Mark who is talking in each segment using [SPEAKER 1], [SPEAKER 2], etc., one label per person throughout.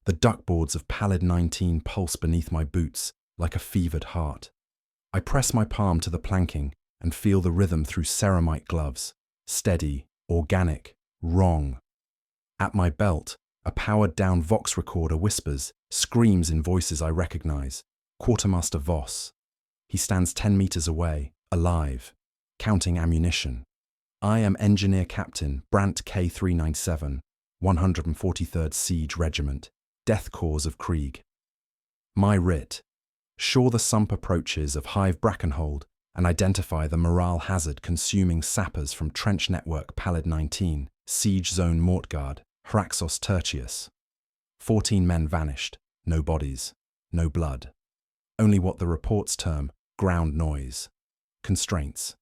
[SPEAKER 1] The duckboards of pallid 19 pulse beneath my boots like a fevered heart. I press my palm to the planking and feel the rhythm through ceramite gloves. Steady, organic, wrong. At my belt, a powered-down Vox recorder whispers, screams in voices I recognize. Quartermaster Voss. He stands 10 meters away, alive, counting ammunition. I am Engineer Captain Brandt K397, 143rd Siege Regiment, Death Corps of Krieg. My writ. Shore the sump approaches of Hive Brackenhold and identify the morale hazard consuming sappers from Trench Network Pallid 19, Siege Zone Mortgard, Hraxos Tertius. 14 men vanished, no bodies, no blood. Only what the reports term ground noise. Constraints.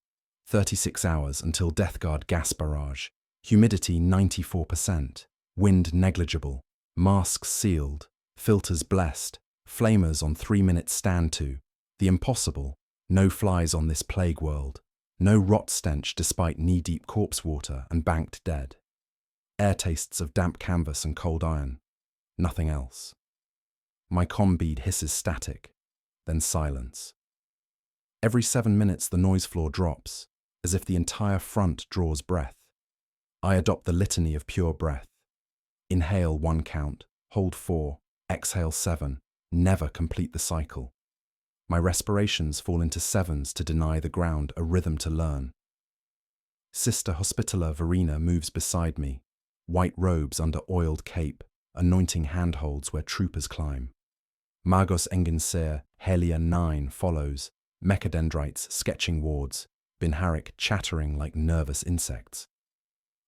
[SPEAKER 1] 36 hours until Death Guard gas barrage. Humidity 94%. Wind negligible. Masks sealed. Filters blessed. Flamers on 3-minute stand to. The impossible. No flies on this plague world. No rot stench despite knee-deep corpse water and banked dead. Air tastes of damp canvas and cold iron. Nothing else. My comm bead hisses static. Then silence. Every 7 minutes the noise floor drops, as if the entire front draws breath. I adopt the litany of pure breath. Inhale 1 count, hold 4, exhale 7, never complete the cycle. My respirations fall into 7s to deny the ground a rhythm to learn. Sister Hospitaller Verena moves beside me, white robes under oiled cape, anointing handholds where troopers climb. Magos Engenser Helia 9 follows, mechadendrites sketching wards, Binharik chattering like nervous insects.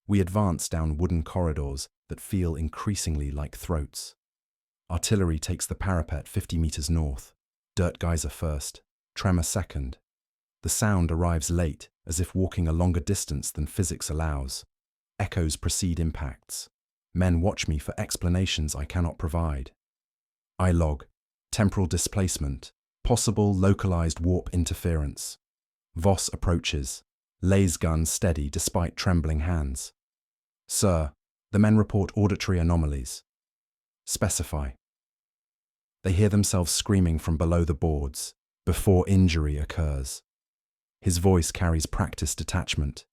[SPEAKER 1] We advance down wooden corridors that feel increasingly like throats. Artillery takes the parapet 50 meters north, dirt geyser first, tremor second. The sound arrives late, as if walking a longer distance than physics allows. Echoes precede impacts. Men watch me for explanations I cannot provide. I log. Temporal displacement. Possible localized warp interference. Voss approaches. Lays gun steady despite trembling hands. Sir, the men report auditory anomalies. Specify. They hear themselves screaming from below the boards, before injury occurs. His voice carries practiced detachment.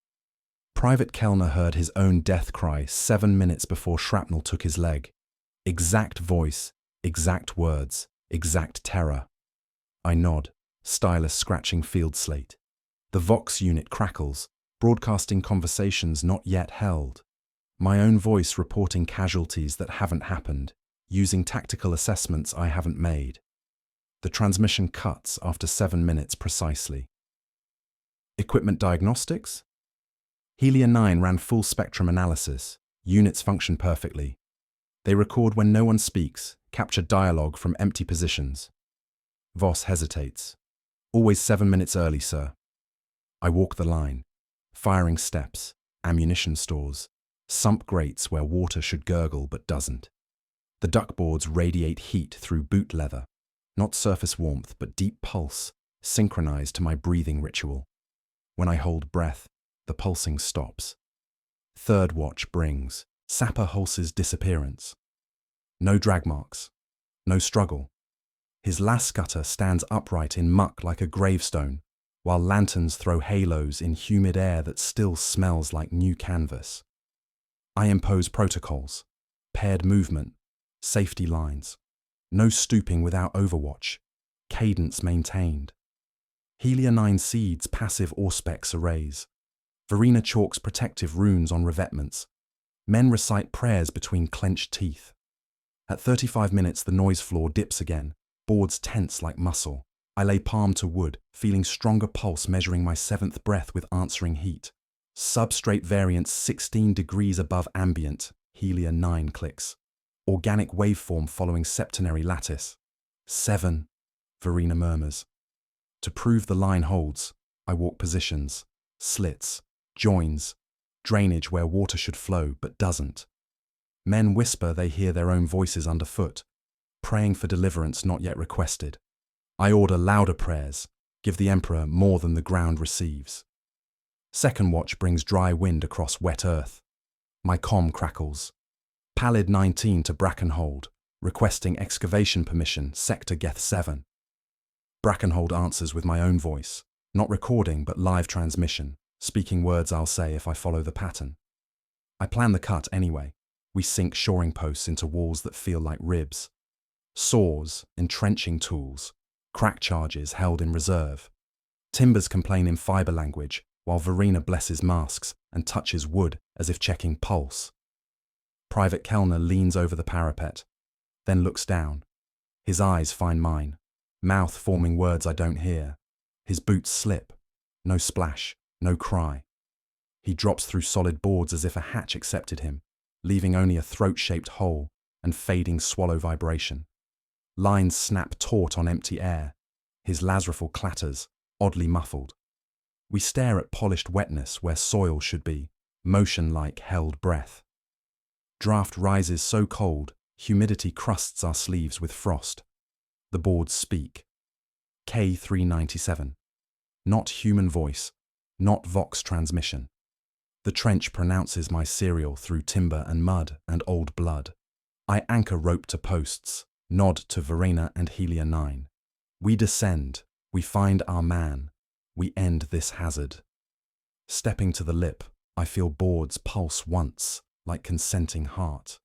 [SPEAKER 1] Private Kellner heard his own death cry 7 minutes before shrapnel took his leg. Exact voice, exact words, exact terror. I nod, stylus scratching field slate. The Vox unit crackles, broadcasting conversations not yet held. My own voice reporting casualties that haven't happened, using tactical assessments I haven't made. The transmission cuts after 7 minutes precisely. Equipment diagnostics? Helia 9 ran full spectrum analysis. Units function perfectly. They record when no one speaks, capture dialogue from empty positions. Voss hesitates. Always 7 minutes early, sir. I walk the line. Firing steps, ammunition stores, sump grates where water should gurgle but doesn't. The duckboards radiate heat through boot leather, not surface warmth but deep pulse, synchronized to my breathing ritual. When I hold breath, the pulsing stops. Third watch brings Sapper Hulse's disappearance. No drag marks, no struggle. His lascutter stands upright in muck like a gravestone, while lanterns throw halos in humid air that still smells like new canvas. I impose protocols, paired movement, safety lines, no stooping without overwatch, cadence maintained. Helia 9 seeds passive auspex arrays. Verena chalks protective runes on revetments. Men recite prayers between clenched teeth. At 35 minutes the noise floor dips again, boards tense like muscle. I lay palm to wood, feeling stronger pulse measuring my 7th breath with answering heat. Substrate variance 16 degrees above ambient, Helia 9 clicks. Organic waveform following septenary lattice. 7, Verena murmurs. To prove the line holds, I walk positions, slits, joins, drainage where water should flow but doesn't. Men whisper they hear their own voices underfoot, praying for deliverance not yet requested. I order louder prayers, give the Emperor more than the ground receives. Second watch brings dry wind across wet earth. My comm crackles. Pallid 19 to Brackenhold, Requesting excavation permission, Sector Geth 7. Brackenhold answers with my own voice, not recording but live transmission, speaking words I'll say if I follow the pattern. I plan the cut anyway. We sink shoring posts into walls that feel like ribs. Saws, entrenching tools, crack charges held in reserve. Timbers complain in fibre language, while Verena blesses masks and touches wood as if checking pulse. Private Kellner leans over the parapet, then looks down. His eyes find mine, mouth forming words I don't hear. His boots slip. No splash, no cry. He drops through solid boards as if a hatch accepted him, leaving only a throat-shaped hole and fading swallow vibration. Lines snap taut on empty air. His Lazrafal clatters, oddly muffled. We stare at polished wetness where soil should be, motion like held breath. Draft rises so cold, humidity crusts our sleeves with frost. The boards speak. K397. Not human voice, not Vox transmission. The trench pronounces my serial through timber and mud and old blood. I anchor rope to posts, nod to Verena and Helia 9. We descend, we find our man, we end this hazard. Stepping to the lip, I feel boards pulse once, like consenting heart.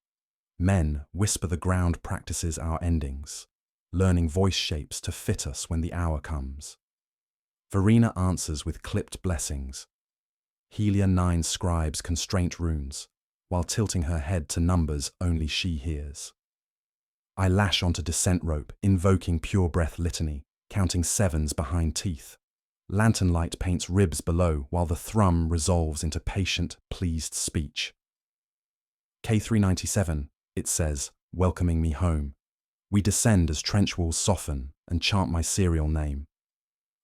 [SPEAKER 1] Men whisper the ground practices our endings, learning voice shapes to fit us when the hour comes. Verena answers with clipped blessings. Helia 9 scribes constraint runes, while tilting her head to numbers only she hears. I lash onto descent rope, invoking pure breath litany, counting sevens behind teeth. Lantern light paints ribs below, while the thrum resolves into patient, pleased speech. K397, it says, welcoming me home. We descend as trench walls soften and chant my serial name.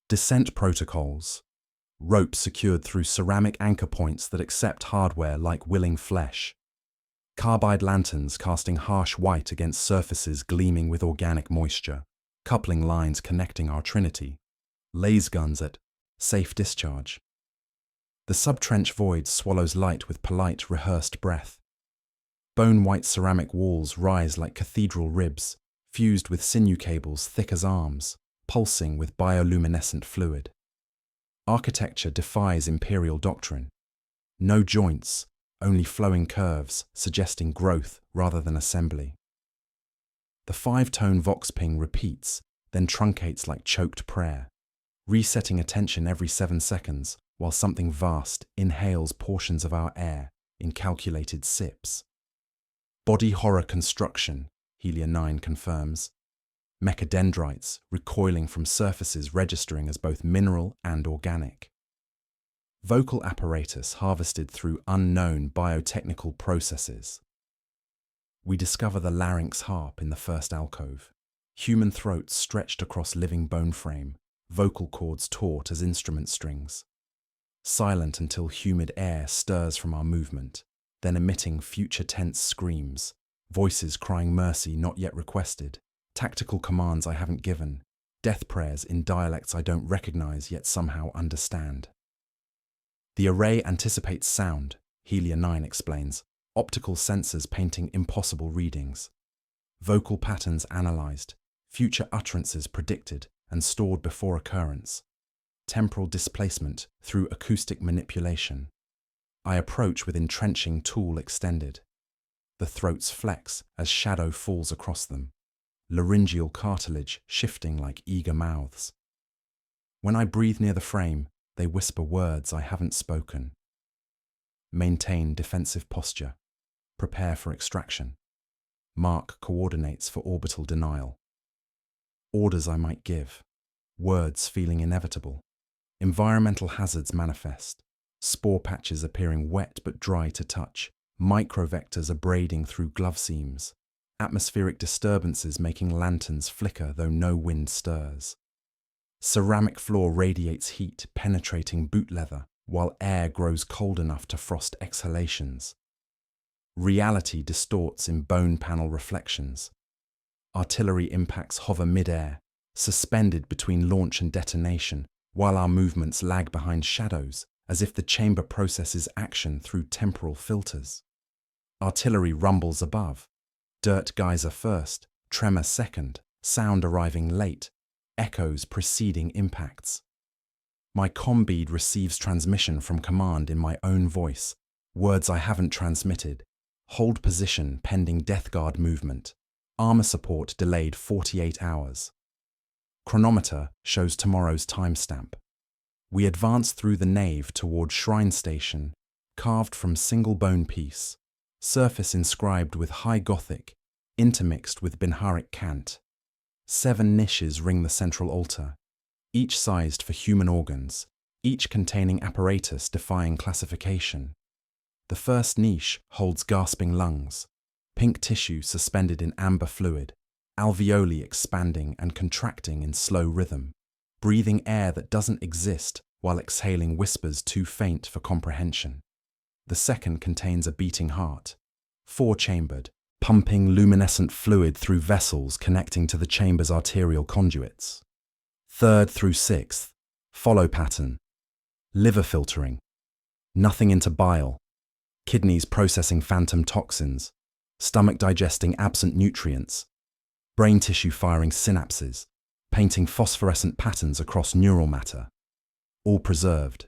[SPEAKER 1] Descent protocols. Rope secured through ceramic anchor points that accept hardware like willing flesh. Carbide lanterns casting harsh white against surfaces gleaming with organic moisture. Coupling lines connecting our trinity. Laser guns at safe discharge. The sub-trench void swallows light with polite, rehearsed breath. Bone-white ceramic walls rise like cathedral ribs, fused with sinew cables thick as arms, pulsing with bioluminescent fluid. Architecture defies imperial doctrine. No joints, only flowing curves, suggesting growth rather than assembly. The 5-tone vox ping repeats, then truncates like choked prayer, resetting attention every 7 seconds while something vast inhales portions of our air in calculated sips. Body horror construction, Helia 9 confirms. Mechadendrites recoiling from surfaces registering as both mineral and organic. Vocal apparatus harvested through unknown biotechnical processes. We discover the larynx harp in the first alcove. Human throats stretched across living bone frame, vocal cords taut as instrument strings. Silent until humid air stirs from our movement, then emitting future tense screams, voices crying mercy not yet requested, tactical commands I haven't given, death prayers in dialects I don't recognize yet somehow understand. The array anticipates sound, Helia 9 explains, optical sensors painting impossible readings. Vocal patterns analyzed, future utterances predicted and stored before occurrence. Temporal displacement through acoustic manipulation. I approach with entrenching tool extended. The throats flex as shadow falls across them, laryngeal cartilage shifting like eager mouths. When I breathe near the frame, they whisper words I haven't spoken. Maintain defensive posture. Prepare for extraction. Mark coordinates for orbital denial. Orders I might give. Words feeling inevitable. Environmental hazards manifest. Spore patches appearing wet but dry to touch. Microvectors abrading through glove seams. Atmospheric disturbances making lanterns flicker though no wind stirs. Ceramic floor radiates heat penetrating boot leather, while air grows cold enough to frost exhalations. Reality distorts in bone panel reflections. Artillery impacts hover mid-air, suspended between launch and detonation, while our movements lag behind shadows, as if the chamber processes action through temporal filters. Artillery rumbles above. Dirt geyser first, tremor second, sound arriving late, echoes preceding impacts. My comm bead receives transmission from command in my own voice, words I haven't transmitted. Hold position pending Death Guard movement. Armor support delayed 48 hours. Chronometer shows tomorrow's timestamp. We advance through the nave toward Shrine Station, carved from single bone piece, surface inscribed with High Gothic, intermixed with Binharic cant. 7 niches ring the central altar, each sized for human organs, each containing apparatus defying classification. The first niche holds gasping lungs, pink tissue suspended in amber fluid, alveoli expanding and contracting in slow rhythm, breathing air that doesn't exist while exhaling whispers too faint for comprehension. The second contains a beating heart, 4-chambered, pumping luminescent fluid through vessels connecting to the chamber's arterial conduits. Third through sixth, follow pattern, liver filtering, nothing into bile, kidneys processing phantom toxins, stomach digesting absent nutrients, brain tissue firing synapses, painting phosphorescent patterns across neural matter. All preserved,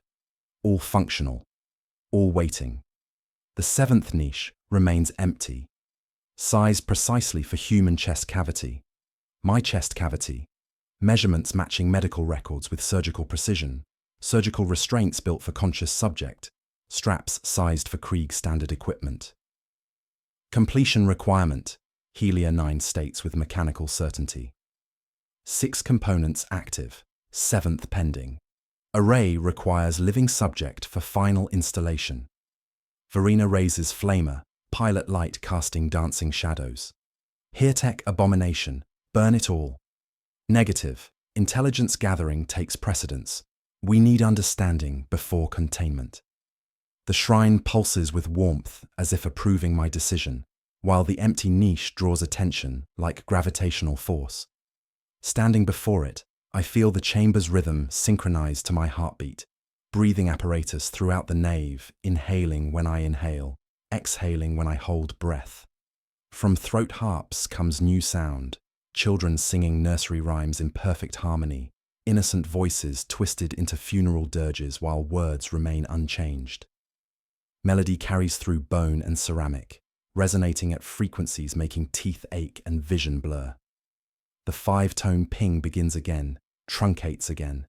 [SPEAKER 1] all functional, all waiting. The 7th niche remains empty, sized precisely for human chest cavity. My chest cavity, measurements matching medical records with surgical precision, surgical restraints built for conscious subject, straps sized for Krieg standard equipment. Completion requirement, Helia 9 states with mechanical certainty. 6 components active, 7th pending. Array requires living subject for final installation. Verena raises flamer, pilot light casting dancing shadows. Heartech abomination, burn it all. Negative, intelligence gathering takes precedence. We need understanding before containment. The shrine pulses with warmth as if approving my decision, while the empty niche draws attention like gravitational force. Standing before it, I feel the chamber's rhythm synchronized to my heartbeat, breathing apparatus throughout the nave, inhaling when I inhale, exhaling when I hold breath. From throat harps comes new sound, children singing nursery rhymes in perfect harmony, innocent voices twisted into funeral dirges while words remain unchanged. Melody carries through bone and ceramic, resonating at frequencies making teeth ache and vision blur. The 5-tone ping begins again, truncates again.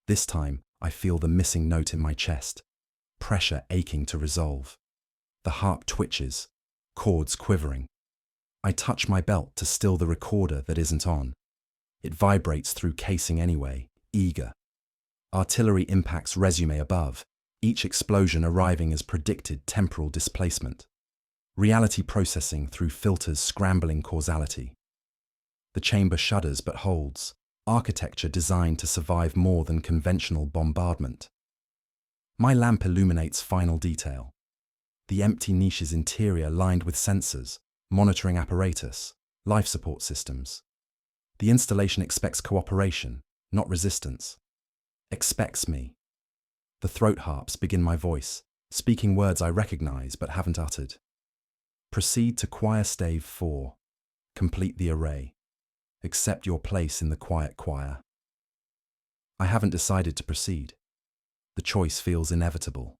[SPEAKER 1] This time, I feel the missing note in my chest, pressure aching to resolve. The harp twitches, chords quivering. I touch my belt to still the recorder that isn't on. It vibrates through casing anyway, eager. Artillery impacts resume above, each explosion arriving as predicted temporal displacement. Reality processing through filters scrambling causality. The chamber shudders but holds, architecture designed to survive more than conventional bombardment. My lamp illuminates final detail. The empty niche's interior lined with sensors, monitoring apparatus, life support systems. The installation expects cooperation, not resistance. Expects me. The throat harps begin my voice, speaking words I recognize but haven't uttered. Proceed to choir stave 4. Complete the array. Accept your place in the quiet choir. I haven't decided to proceed. The choice feels inevitable.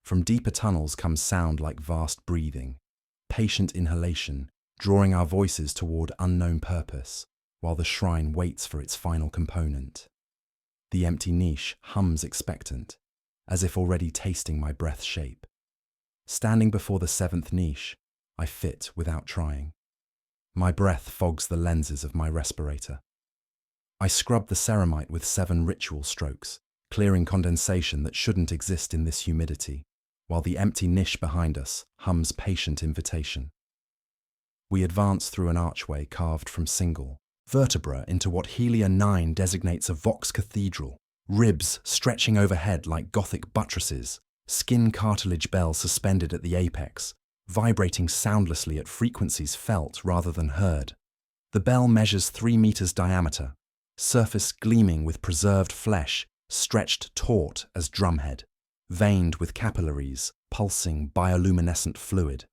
[SPEAKER 1] From deeper tunnels comes sound like vast breathing, patient inhalation, drawing our voices toward unknown purpose, while the shrine waits for its final component. The empty niche hums expectant, as if already tasting my breath's shape. Standing before the 7th niche, I fit without trying. My breath fogs the lenses of my respirator. I scrub the ceramite with 7 ritual strokes, clearing condensation that shouldn't exist in this humidity, while the empty niche behind us hums patient invitation. We advance through an archway carved from single vertebra into what Helia 9 designates a vox cathedral, ribs stretching overhead like Gothic buttresses, skin cartilage bell suspended at the apex, vibrating soundlessly at frequencies felt rather than heard. The bell measures 3 meters diameter, surface gleaming with preserved flesh, stretched taut as drumhead, veined with capillaries, pulsing bioluminescent fluid.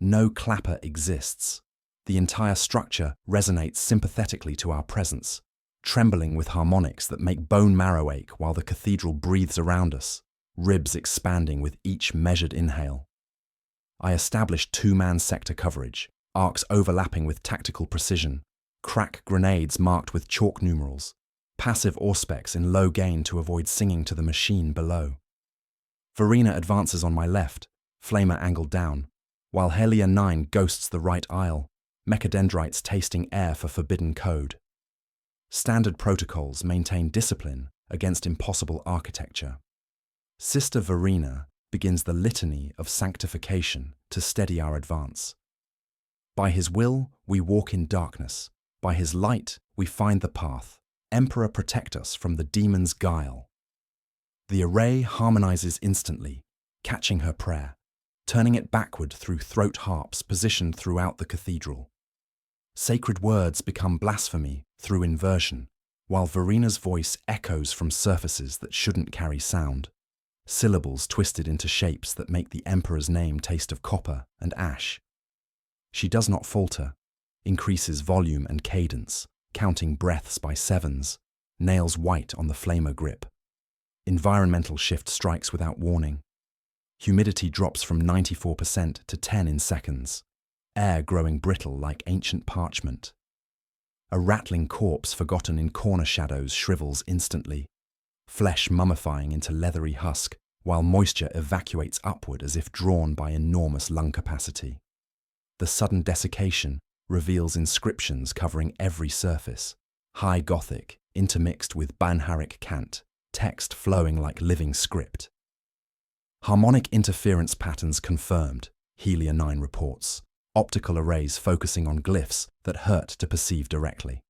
[SPEAKER 1] No clapper exists. The entire structure resonates sympathetically to our presence, trembling with harmonics that make bone marrow ache while the cathedral breathes around us, ribs expanding with each measured inhale. I established two-man sector coverage, arcs overlapping with tactical precision, crack grenades marked with chalk numerals, passive auspex in low gain to avoid singing to the machine below. Verena advances on my left, flamer angled down, while Helia 9 ghosts the right aisle, mechadendrites tasting air for forbidden code. Standard protocols maintain discipline against impossible architecture. Sister Verena begins the litany of sanctification to steady our advance. By his will, we walk in darkness. By his light, we find the path. Emperor, protect us from the demon's guile. The array harmonizes instantly, catching her prayer, turning it backward through throat harps positioned throughout the cathedral. Sacred words become blasphemy through inversion, while Verena's voice echoes from surfaces that shouldn't carry sound, syllables twisted into shapes that make the Emperor's name taste of copper and ash. She does not falter, increases volume and cadence, counting breaths by sevens, nails white on the flamer grip. Environmental shift strikes without warning. Humidity drops from 94% to 10 in seconds, air growing brittle like ancient parchment. A rattling corpse forgotten in corner shadows shrivels instantly, flesh mummifying into leathery husk, while moisture evacuates upward as if drawn by enormous lung capacity. The sudden desiccation reveals inscriptions covering every surface, high Gothic intermixed with Banharic cant, text flowing like living script. Harmonic interference patterns confirmed, Helia 9 reports, optical arrays focusing on glyphs that hurt to perceive directly.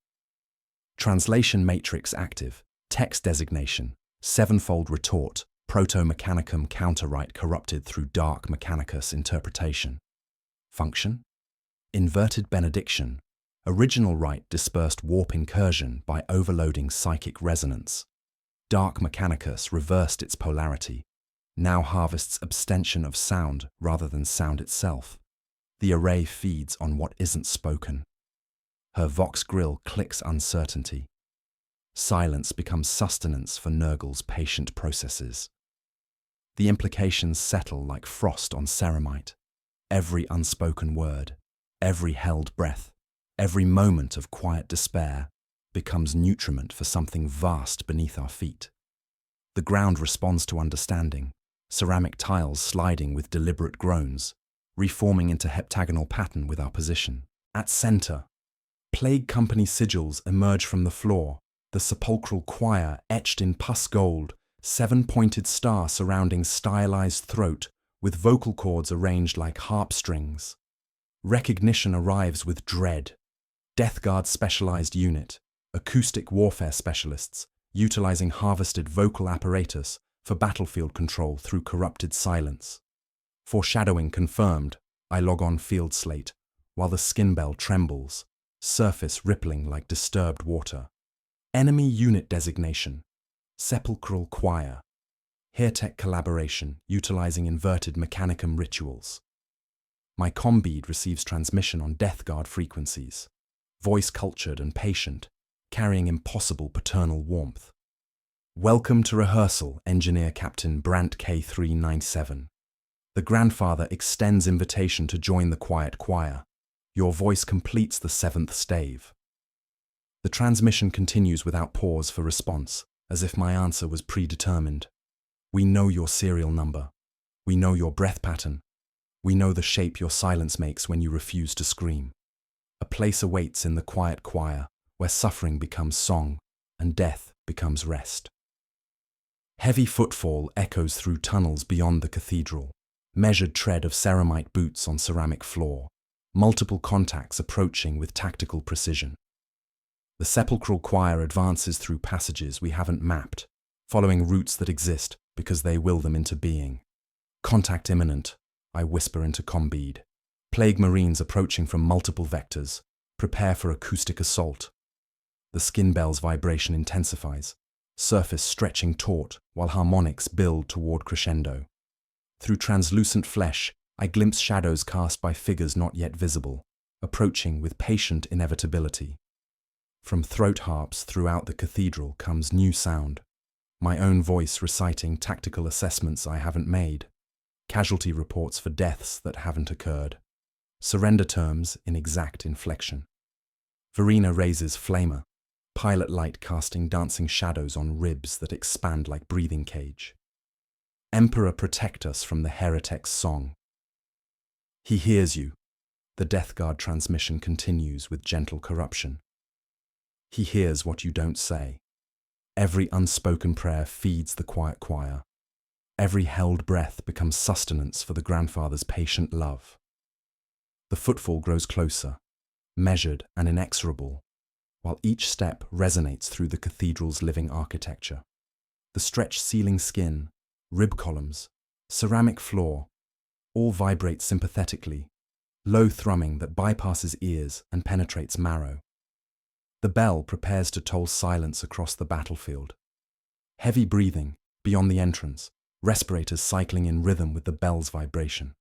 [SPEAKER 1] Translation matrix active, text designation, sevenfold retort, proto-mechanicum counterwrite corrupted through dark mechanicus interpretation. Function? Inverted benediction, original rite dispersed warp incursion by overloading psychic resonance. Dark mechanicus reversed its polarity, now harvests abstention of sound rather than sound itself. The array feeds on what isn't spoken. Her vox grill clicks uncertainty. Silence becomes sustenance for Nurgle's patient processes. The implications settle like frost on ceramite. Every unspoken word, every held breath, every moment of quiet despair becomes nutriment for something vast beneath our feet. The ground responds to understanding, ceramic tiles sliding with deliberate groans, reforming into heptagonal pattern with our position. At center, Plague Company sigils emerge from the floor, the sepulchral choir etched in pus gold, seven-pointed star surrounding stylized throat with vocal cords arranged like harp strings. Recognition arrives with dread. Death Guard specialized unit, acoustic warfare specialists, utilizing harvested vocal apparatus for battlefield control through corrupted silence. Foreshadowing confirmed, I log on field slate, while the skin bell trembles, surface rippling like disturbed water. Enemy unit designation, sepulchral choir. Hairtech collaboration, utilizing inverted mechanicum rituals. My combead receives transmission on Death Guard frequencies, voice cultured and patient, carrying impossible paternal warmth. Welcome to rehearsal, Engineer Captain Brandt K397. The grandfather extends invitation to join the quiet choir. Your voice completes the seventh stave. The transmission continues without pause for response, as if my answer was predetermined. We know your serial number. We know your breath pattern. We know the shape your silence makes when you refuse to scream. A place awaits in the quiet choir, where suffering becomes song and death becomes rest. Heavy footfall echoes through tunnels beyond the cathedral, measured tread of ceramite boots on ceramic floor, multiple contacts approaching with tactical precision. The sepulchral choir advances through passages we haven't mapped, following routes that exist because they will them into being. Contact imminent, I whisper into combead. Plague Marines approaching from multiple vectors. Prepare for acoustic assault. The skin bell's vibration intensifies, surface stretching taut while harmonics build toward crescendo. Through translucent flesh, I glimpse shadows cast by figures not yet visible, approaching with patient inevitability. From throat harps throughout the cathedral comes new sound, my own voice reciting tactical assessments I haven't made, casualty reports for deaths that haven't occurred, surrender terms in exact inflection. Verena raises flamer, pilot light casting dancing shadows on ribs that expand like breathing cage. Emperor, protect us from the heretic's song. He hears you. The Death Guard transmission continues with gentle corruption. He hears what you don't say. Every unspoken prayer feeds the quiet choir. Every held breath becomes sustenance for the grandfather's patient love. The footfall grows closer, measured and inexorable, while each step resonates through the cathedral's living architecture. The stretched ceiling skin, rib columns, ceramic floor, all vibrate sympathetically, low thrumming that bypasses ears and penetrates marrow. The bell prepares to toll silence across the battlefield. Heavy breathing beyond the entrance, respirators cycling in rhythm with the bell's vibration.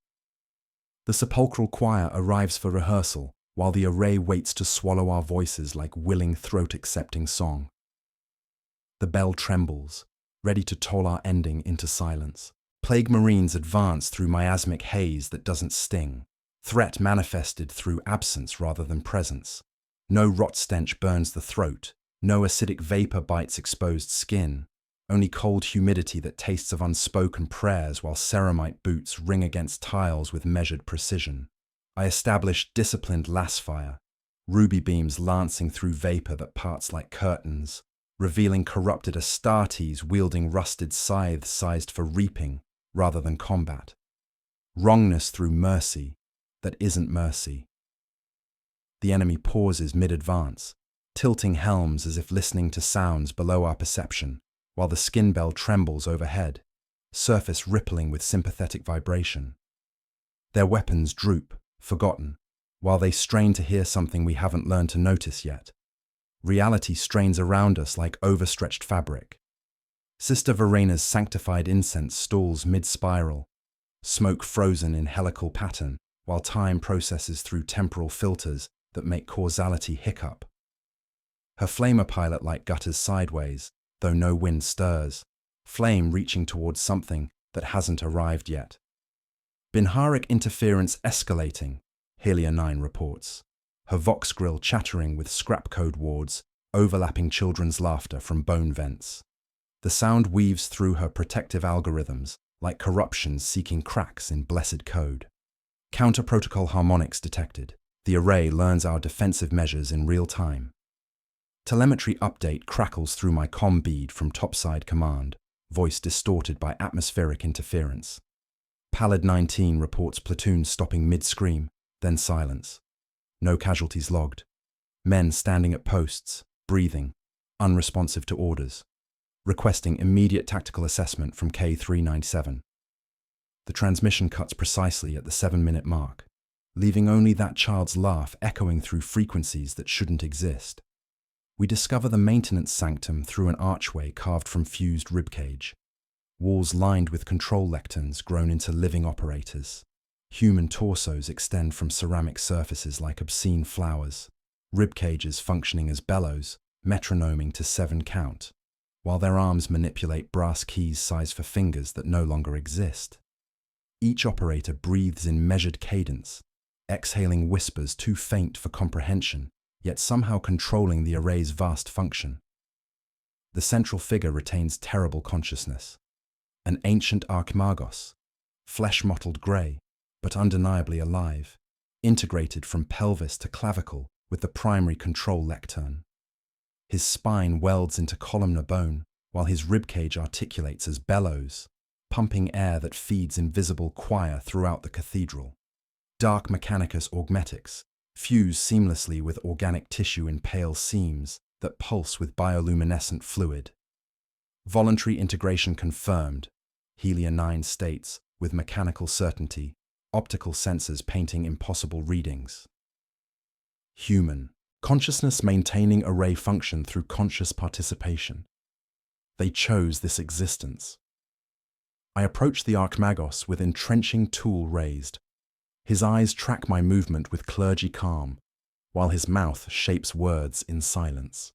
[SPEAKER 1] The sepulchral choir arrives for rehearsal, while the array waits to swallow our voices like willing throat-accepting song. The bell trembles, ready to toll our ending into silence. Plague Marines advance through miasmic haze that doesn't sting, threat manifested through absence rather than presence. No rot stench burns the throat, no acidic vapor bites exposed skin, only cold humidity that tastes of unspoken prayers while ceramite boots ring against tiles with measured precision. I establish disciplined lassfire, ruby beams lancing through vapor that parts like curtains, revealing corrupted Astartes wielding rusted scythes sized for reaping rather than combat. Wrongness through mercy that isn't mercy. The enemy pauses mid-advance, tilting helms as if listening to sounds below our perception, while the skin bell trembles overhead, surface rippling with sympathetic vibration. Their weapons droop, forgotten, while they strain to hear something we haven't learned to notice yet. Reality strains around us like overstretched fabric. Sister Verena's sanctified incense stalls mid-spiral, smoke frozen in helical pattern, while time processes through temporal filters that make causality hiccup. Her flamer pilot light gutters sideways, though no wind stirs, flame reaching towards something that hasn't arrived yet. Binharic interference escalating, Helia 9 reports, her Vox grill chattering with scrap code wards, overlapping children's laughter from bone vents. The sound weaves through her protective algorithms, like corruptions seeking cracks in blessed code. Counter-protocol harmonics detected. The array learns our defensive measures in real time. Telemetry update crackles through my comm bead from topside command, voice distorted by atmospheric interference. Pallid 19 reports platoon stopping mid-scream, then silence. No casualties logged. Men standing at posts, breathing, unresponsive to orders. Requesting immediate tactical assessment from K397. The transmission cuts precisely at the 7-minute mark, leaving only that child's laugh echoing through frequencies that shouldn't exist. We discover the maintenance sanctum through an archway carved from fused ribcage, walls lined with control lecterns grown into living operators. Human torsos extend from ceramic surfaces like obscene flowers, ribcages functioning as bellows, metronoming to 7 count, while their arms manipulate brass keys sized for fingers that no longer exist. Each operator breathes in measured cadence, exhaling whispers too faint for comprehension, yet somehow controlling the array's vast function. The central figure retains terrible consciousness, an ancient archimagos, flesh-mottled grey, but undeniably alive, integrated from pelvis to clavicle with the primary control lectern. His spine welds into columnar bone, while his ribcage articulates as bellows, pumping air that feeds invisible choir throughout the cathedral. Dark mechanicus augmetics fuse seamlessly with organic tissue in pale seams that pulse with bioluminescent fluid. Voluntary integration confirmed, Helia 9 states, with mechanical certainty, optical sensors painting impossible readings. Human. Consciousness maintaining array function through conscious participation. They chose this existence. I approach the Archmagos with entrenching tool raised, His eyes track my movement with clergy calm, while his mouth shapes words in silence.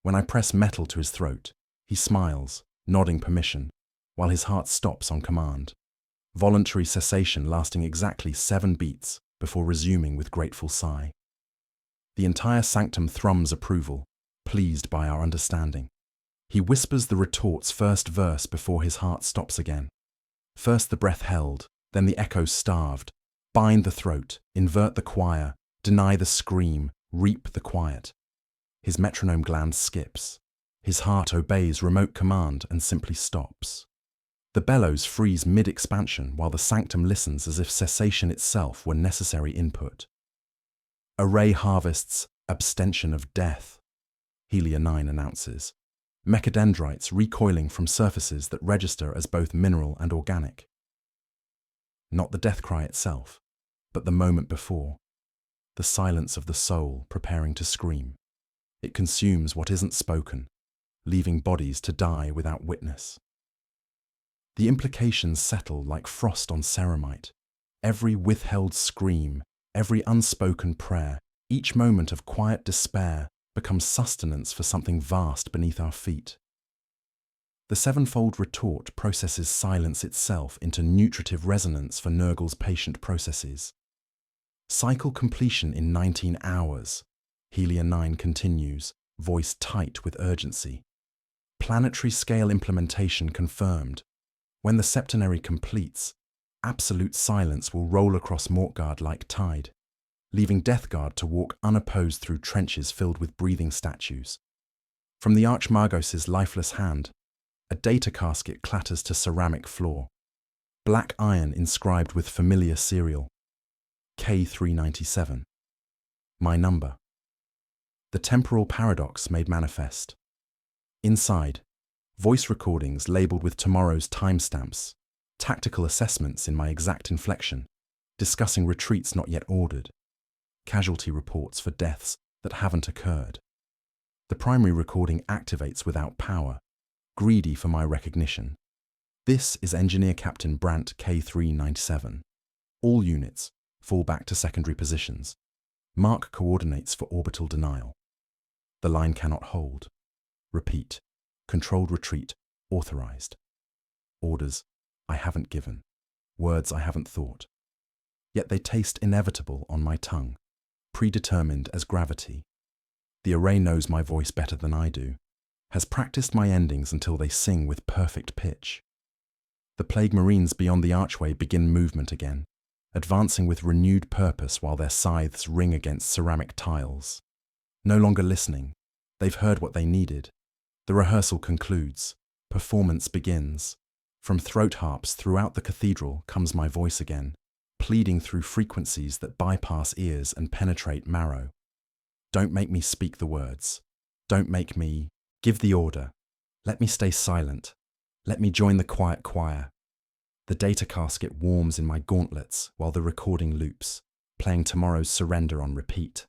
[SPEAKER 1] When I press metal to his throat, he smiles, nodding permission, while his heart stops on command. Voluntary cessation lasting exactly 7 beats before resuming with grateful sigh. The entire sanctum thrums approval, pleased by our understanding. He whispers the retort's first verse before his heart stops again. First the breath held, then the echoes starved. Bind the throat, invert the choir, deny the scream, reap the quiet. His metronome gland skips. His heart obeys remote command and simply stops. The bellows freeze mid-expansion while the sanctum listens as if cessation itself were necessary input. Array harvests abstention of death, Helia 9 announces. Mechadendrites recoiling from surfaces that register as both mineral and organic. Not the death cry itself, but the moment before. The silence of the soul preparing to scream. It consumes what isn't spoken, leaving bodies to die without witness. The implications settle like frost on ceramite. Every withheld scream, every unspoken prayer, each moment of quiet despair becomes sustenance for something vast beneath our feet. The sevenfold retort processes silence itself into nutritive resonance for Nurgle's patient processes. Cycle completion in 19 hours, Helia 9 continues, voice tight with urgency. Planetary scale implementation confirmed. When the septenary completes, absolute silence will roll across Mortgard like tide, leaving Deathguard to walk unopposed through trenches filled with breathing statues. From the Archmagos' lifeless hand, a data casket clatters to ceramic floor. Black iron inscribed with familiar serial. K397. My number. The temporal paradox made manifest. Inside, voice recordings labeled with tomorrow's timestamps, tactical assessments in my exact inflection, discussing retreats not yet ordered, casualty reports for deaths that haven't occurred. The primary recording activates without power, greedy for my recognition. This is Engineer Captain Brandt K397. All units fall back to secondary positions. Mark coordinates for orbital denial. The line cannot hold. Repeat. Controlled retreat authorized. Orders I haven't given. Words I haven't thought. Yet they taste inevitable on my tongue, predetermined as gravity. The array knows my voice better than I do, has practiced my endings until they sing with perfect pitch. The Plague Marines beyond the archway begin movement again, advancing with renewed purpose while their scythes ring against ceramic tiles. No longer listening, they've heard what they needed. The rehearsal concludes. Performance begins. From throat harps throughout the cathedral comes my voice again, pleading through frequencies that bypass ears and penetrate marrow. Don't make me speak the words. Don't make me give the order. Let me stay silent. Let me join the quiet choir. The data casket warms in my gauntlets while the recording loops, playing tomorrow's surrender on repeat.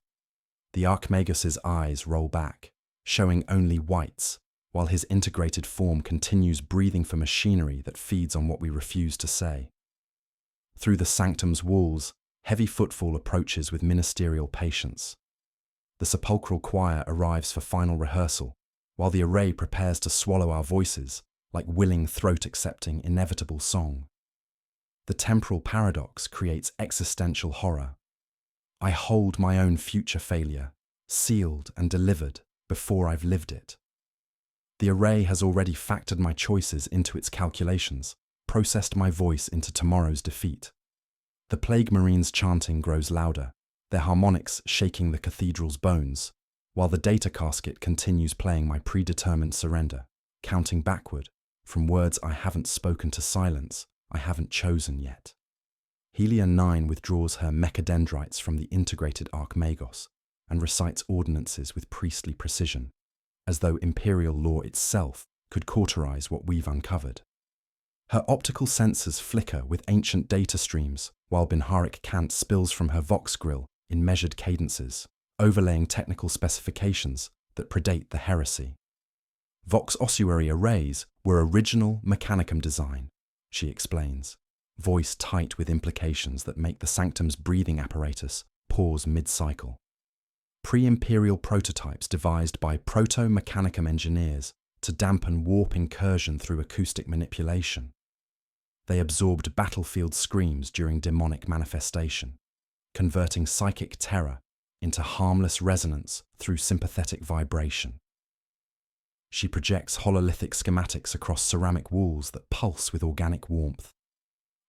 [SPEAKER 1] The Archmagos' eyes roll back, showing only whites, while his integrated form continues breathing for machinery that feeds on what we refuse to say. Through the sanctum's walls, heavy footfall approaches with ministerial patience. The sepulchral choir arrives for final rehearsal, while the array prepares to swallow our voices, like willing throat-accepting inevitable song. The temporal paradox creates existential horror. I hold my own future failure, sealed and delivered before I've lived it. The array has already factored my choices into its calculations, processed my voice into tomorrow's defeat. The Plague Marines' chanting grows louder, their harmonics shaking the cathedral's bones, while the data casket continues playing my predetermined surrender, counting backward from words I haven't spoken to silence I haven't chosen yet. Helia 9 withdraws her mechadendrites from the integrated Archmagos and recites ordinances with priestly precision, as though imperial law itself could cauterize what we've uncovered. Her optical sensors flicker with ancient data streams, while Binharic cant spills from her Vox grill in measured cadences, overlaying technical specifications that predate the heresy. Vox ossuary arrays were original Mechanicum design, she explains, voice tight with implications that make the sanctum's breathing apparatus pause mid-cycle. Pre-imperial prototypes devised by proto-mechanicum engineers to dampen warp incursion through acoustic manipulation. They absorbed battlefield screams during demonic manifestation, converting psychic terror into harmless resonance through sympathetic vibration. She projects hololithic schematics across ceramic walls that pulse with organic warmth.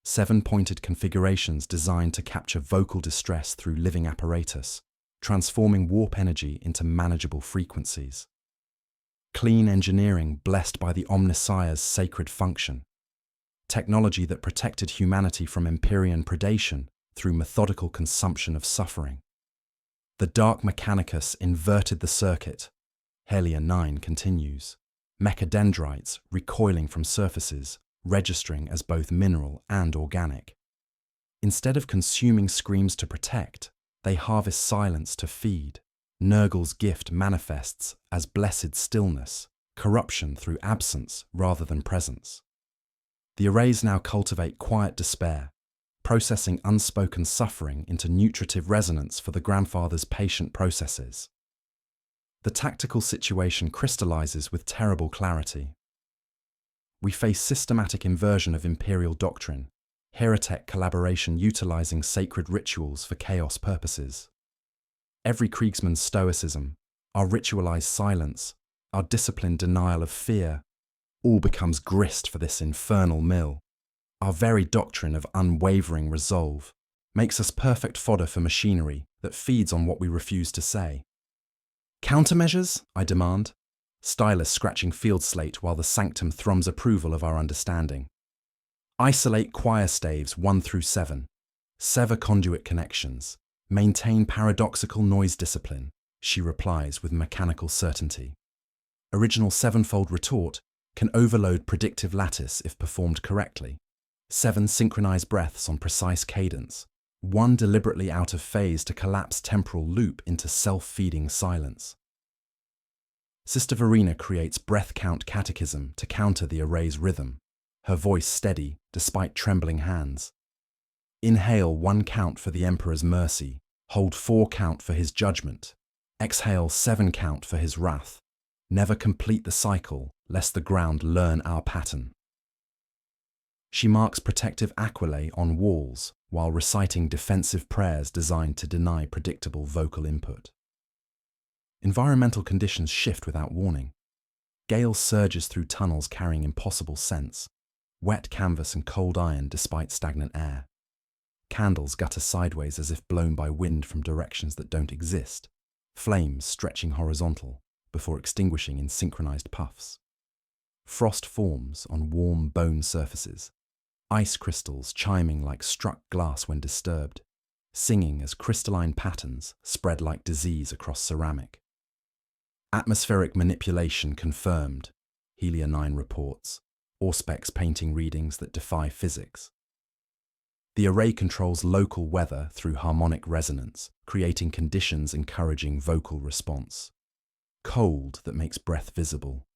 [SPEAKER 1] 7-pointed configurations designed to capture vocal distress through living apparatus, transforming warp energy into manageable frequencies. Clean engineering blessed by the Omnissiah's sacred function. Technology that protected humanity from Imperium predation through methodical consumption of suffering. The Dark Mechanicus inverted the circuit. Helia 9 continues. Mechadendrites recoiling from surfaces, registering as both mineral and organic. Instead of consuming screams to protect, they harvest silence to feed. Nurgle's gift manifests as blessed stillness, corruption through absence rather than presence. The arrays now cultivate quiet despair, processing unspoken suffering into nutritive resonance for the grandfather's patient processes. The tactical situation crystallizes with terrible clarity. We face systematic inversion of imperial doctrine, heretic collaboration utilizing sacred rituals for chaos purposes. Every Kriegsman's stoicism, our ritualized silence, our disciplined denial of fear, all becomes grist for this infernal mill. Our very doctrine of unwavering resolve makes us perfect fodder for machinery that feeds on what we refuse to say. Countermeasures, I demand, stylus scratching field slate while the sanctum thrums approval of our understanding. Isolate choir staves 1 through 7, sever conduit connections, maintain paradoxical noise discipline, she replies with mechanical certainty. Original 7-fold retort can overload predictive lattice if performed correctly. 7 synchronized breaths on precise cadence, 1 deliberately out of phase to collapse temporal loop into self-feeding silence. Sister Verena creates breath count catechism to counter the array's rhythm, her voice steady despite trembling hands. Inhale 1 count for the Emperor's mercy, hold 4 count for his judgment, exhale 7 count for his wrath. Never complete the cycle, lest the ground learn our pattern. She marks protective aquilae on walls while reciting defensive prayers designed to deny predictable vocal input. Environmental conditions shift without warning. Gale surges through tunnels carrying impossible scents, wet canvas and cold iron despite stagnant air. Candles gutter sideways as if blown by wind from directions that don't exist, flames stretching horizontal before extinguishing in synchronized puffs. Frost forms on warm bone surfaces, ice crystals chiming like struck glass when disturbed, singing as crystalline patterns spread like disease across ceramic. Atmospheric manipulation confirmed, Helia 9 reports, Auspex painting readings that defy physics. The array controls local weather through harmonic resonance, creating conditions encouraging vocal response. Cold that makes breath visible,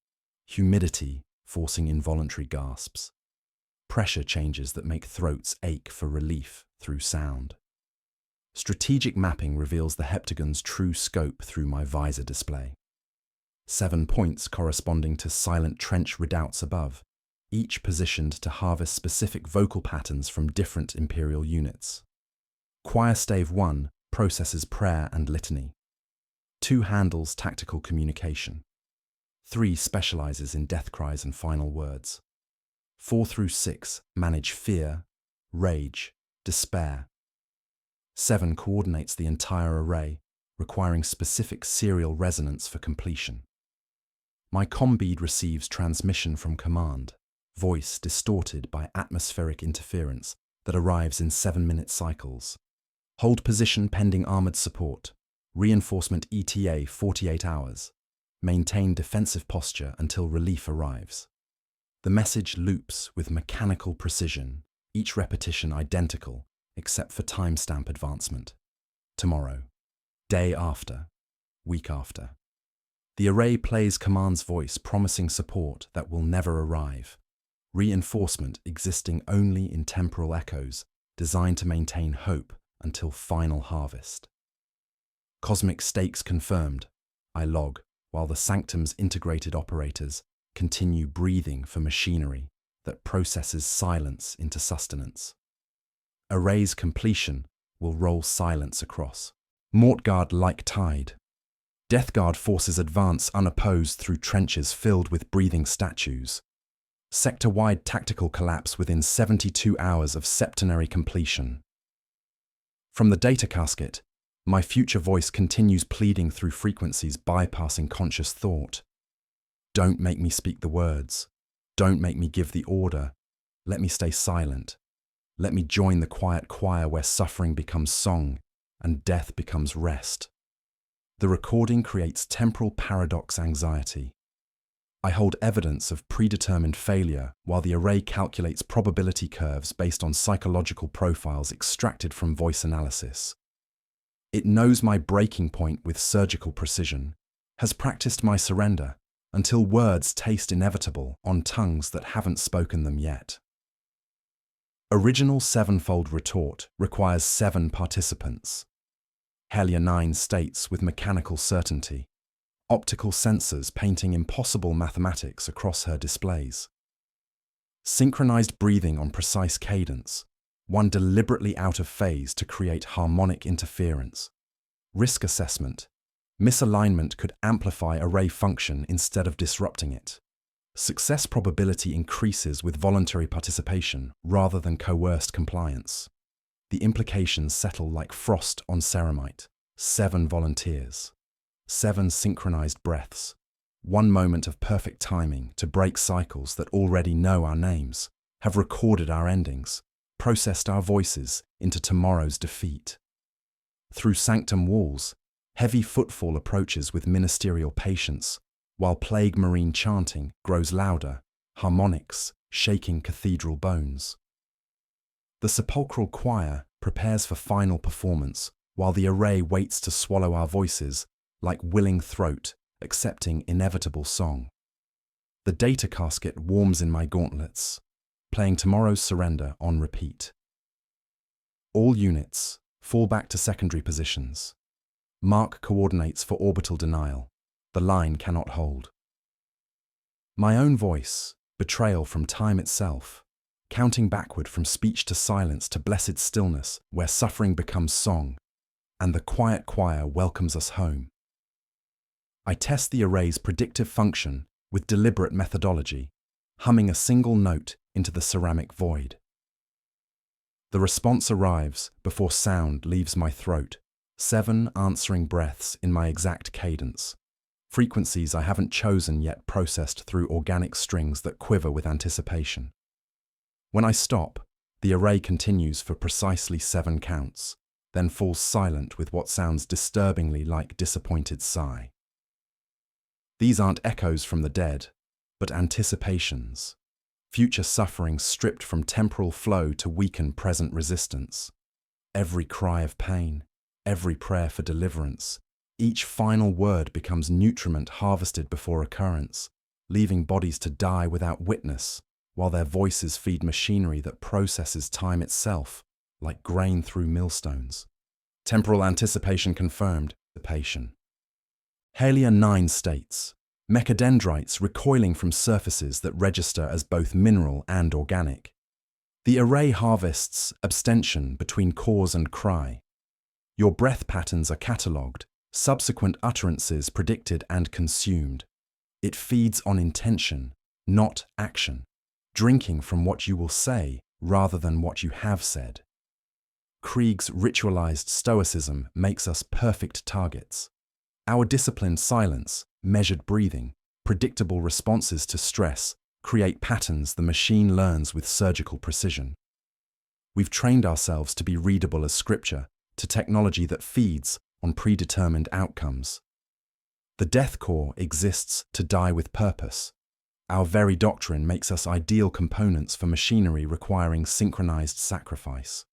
[SPEAKER 1] humidity forcing involuntary gasps, pressure changes that make throats ache for relief through sound. Strategic mapping reveals the heptagon's true scope through my visor display. 7 points corresponding to silent trench redoubts above, each positioned to harvest specific vocal patterns from different imperial units. Choir stave 1 processes prayer and litany. 2 handles tactical communication. 3 specializes in death cries and final words. 4 through 6 manage fear, rage, despair. 7 coordinates the entire array, requiring specific serial resonance for completion. My combead receives transmission from command, voice distorted by atmospheric interference that arrives in 7-minute cycles. Hold position pending armored support. Reinforcement ETA 48 hours. Maintain defensive posture until relief arrives. The message loops with mechanical precision, each repetition identical except for timestamp advancement. Tomorrow. Day after. Week after. The array plays command's voice promising support that will never arrive. reinforcement existing only in temporal echoes, designed to maintain hope until final harvest. Cosmic stakes confirmed, I log, while the sanctum's integrated operators continue breathing for machinery that processes silence into sustenance. Array's completion will roll silence across. Mortgard like tide. Deathguard forces advance unopposed through trenches filled with breathing statues. Sector-wide tactical collapse within 72 hours of septenary completion. From the data casket, my future voice continues pleading through frequencies bypassing conscious thought. Don't make me speak the words. Don't make me give the order. Let me stay silent. Let me join the quiet choir where suffering becomes song and death becomes rest. The recording creates temporal paradox anxiety. I hold evidence of predetermined failure while the array calculates probability curves based on psychological profiles extracted from voice analysis. It knows my breaking point with surgical precision, has practiced my surrender until words taste inevitable on tongues that haven't spoken them yet. Original sevenfold retort requires 7 participants. Helia 9 states with mechanical certainty, optical sensors painting impossible mathematics across her displays. Synchronized breathing on precise cadence, one deliberately out of phase to create harmonic interference. Risk assessment, misalignment could amplify array function instead of disrupting it. Success probability increases with voluntary participation rather than coerced compliance. The implications settle like frost on ceramite. 7 volunteers. 7 synchronized breaths. 1 moment of perfect timing to break cycles that already know our names, have recorded our endings, processed our voices into tomorrow's defeat. Through sanctum walls, heavy footfall approaches with ministerial patience, while plague marine chanting grows louder, harmonics shaking cathedral bones. The sepulchral choir prepares for final performance, while the array waits to swallow our voices like willing throat accepting inevitable song. The data casket warms in my gauntlets, playing tomorrow's surrender on repeat. All units fall back to secondary positions. Mark coordinates for orbital denial. The line cannot hold. My own voice, betrayal from time itself, counting backward from speech to silence to blessed stillness where suffering becomes song, and the quiet choir welcomes us home. I test the array's predictive function with deliberate methodology, humming a single note into the ceramic void. The response arrives before sound leaves my throat, 7 answering breaths in my exact cadence. Frequencies I haven't chosen yet processed through organic strings that quiver with anticipation. When I stop, the array continues for precisely 7 counts, then falls silent with what sounds disturbingly like disappointed sigh. These aren't echoes from the dead, but anticipations. Future suffering stripped from temporal flow to weaken present resistance. Every cry of pain, every prayer for deliverance, each final word becomes nutriment harvested before occurrence, leaving bodies to die without witness, while their voices feed machinery that processes time itself, like grain through millstones. Temporal anticipation confirmed, dissipation. Helia 9 states, mechadendrites recoiling from surfaces that register as both mineral and organic. The array harvests abstention between cause and cry. Your breath patterns are catalogued, subsequent utterances predicted and consumed. It feeds on intention, not action, drinking from what you will say rather than what you have said. Krieg's ritualized stoicism makes us perfect targets. Our disciplined silence, measured breathing, predictable responses to stress create patterns the machine learns with surgical precision. We've trained ourselves to be readable as scripture, to technology that feeds on predetermined outcomes. The death core exists to die with purpose. Our very doctrine makes us ideal components for machinery requiring synchronized sacrifice.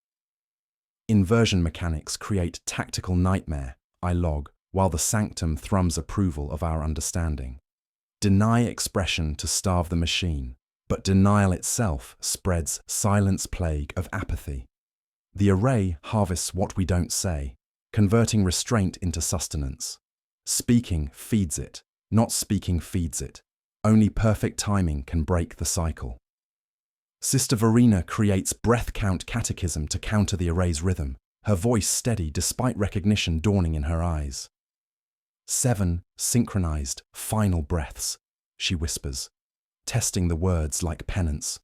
[SPEAKER 1] Inversion mechanics create tactical nightmare, I log, while the sanctum thrums approval of our understanding. Deny expression to starve the machine, But denial itself spreads silence plague of apathy. The array harvests what we don't say, converting restraint into sustenance. Speaking feeds it, not speaking feeds it. Only perfect timing can break the cycle. Sister Verena creates breath count catechism to counter the array's rhythm, her voice steady despite recognition dawning in her eyes. 7 synchronized, final breaths, she whispers, testing the words like penance.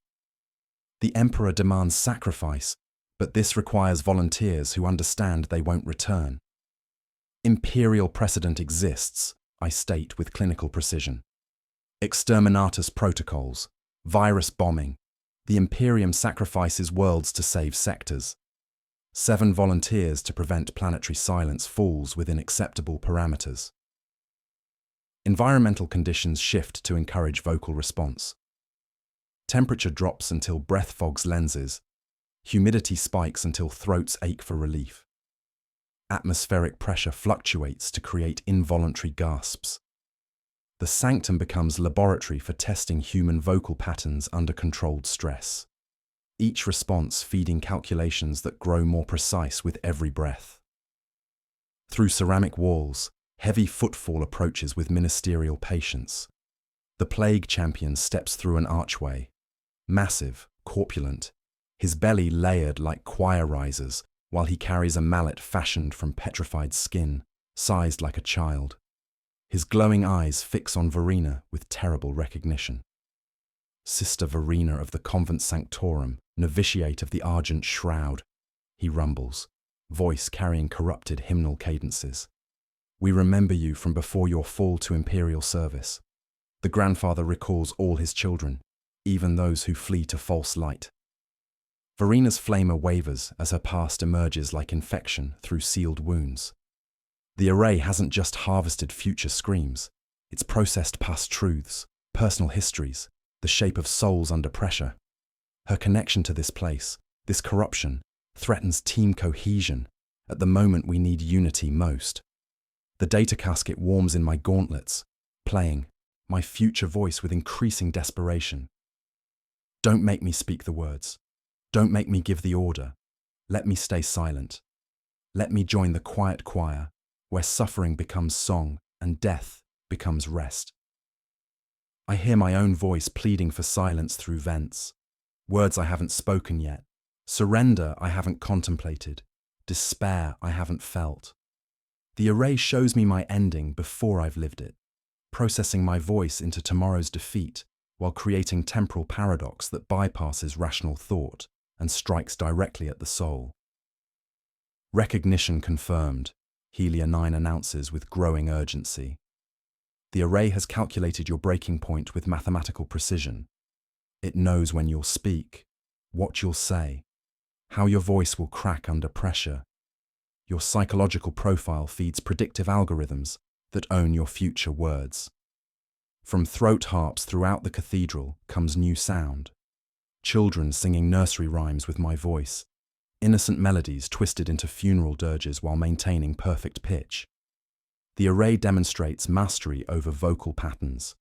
[SPEAKER 1] The Emperor demands sacrifice, but this requires volunteers who understand they won't return. Imperial precedent exists, I state with clinical precision. Exterminatus protocols, virus bombing, the Imperium sacrifices worlds to save sectors. 7 volunteers to prevent planetary silence falls within acceptable parameters. Environmental conditions shift to encourage vocal response. Temperature drops until breath fogs lenses. Humidity spikes until throats ache for relief. Atmospheric pressure fluctuates to create involuntary gasps. The sanctum becomes laboratory for testing human vocal patterns under controlled stress. Each response feeding calculations that grow more precise with every breath. Through ceramic walls, heavy footfall approaches with ministerial patience. The plague champion steps through an archway. Massive, corpulent, his belly layered like choir risers, while he carries a mallet fashioned from petrified skin, sized like a child. His glowing eyes fix on Verena with terrible recognition. Sister Verena of the Convent Sanctorum, novitiate of the Argent Shroud, he rumbles, voice carrying corrupted hymnal cadences. We remember you from before your fall to imperial service. The grandfather recalls all his children, even those who flee to false light. Verena's flamer wavers as her past emerges like infection through sealed wounds. The array hasn't just harvested future screams, it's processed past truths, personal histories, the shape of souls under pressure. Her connection to this place, this corruption, threatens team cohesion at the moment we need unity most. The data casket warms in my gauntlets, playing, my future voice with increasing desperation. Don't make me speak the words. Don't make me give the order. Let me stay silent. Let me join the quiet choir, where suffering becomes song and death becomes rest. I hear my own voice pleading for silence through vents, words I haven't spoken yet, surrender I haven't contemplated, despair I haven't felt. The array shows me my ending before I've lived it, processing my voice into tomorrow's defeat while creating temporal paradox that bypasses rational thought and strikes directly at the soul. Recognition confirmed, Helia 9 announces with growing urgency. The array has calculated your breaking point with mathematical precision. It knows when you'll speak, what you'll say, how your voice will crack under pressure. Your psychological profile feeds predictive algorithms that own your future words. From throat harps throughout the cathedral comes new sound. Children singing nursery rhymes with my voice, innocent melodies twisted into funeral dirges while maintaining perfect pitch. The array demonstrates mastery over vocal patterns,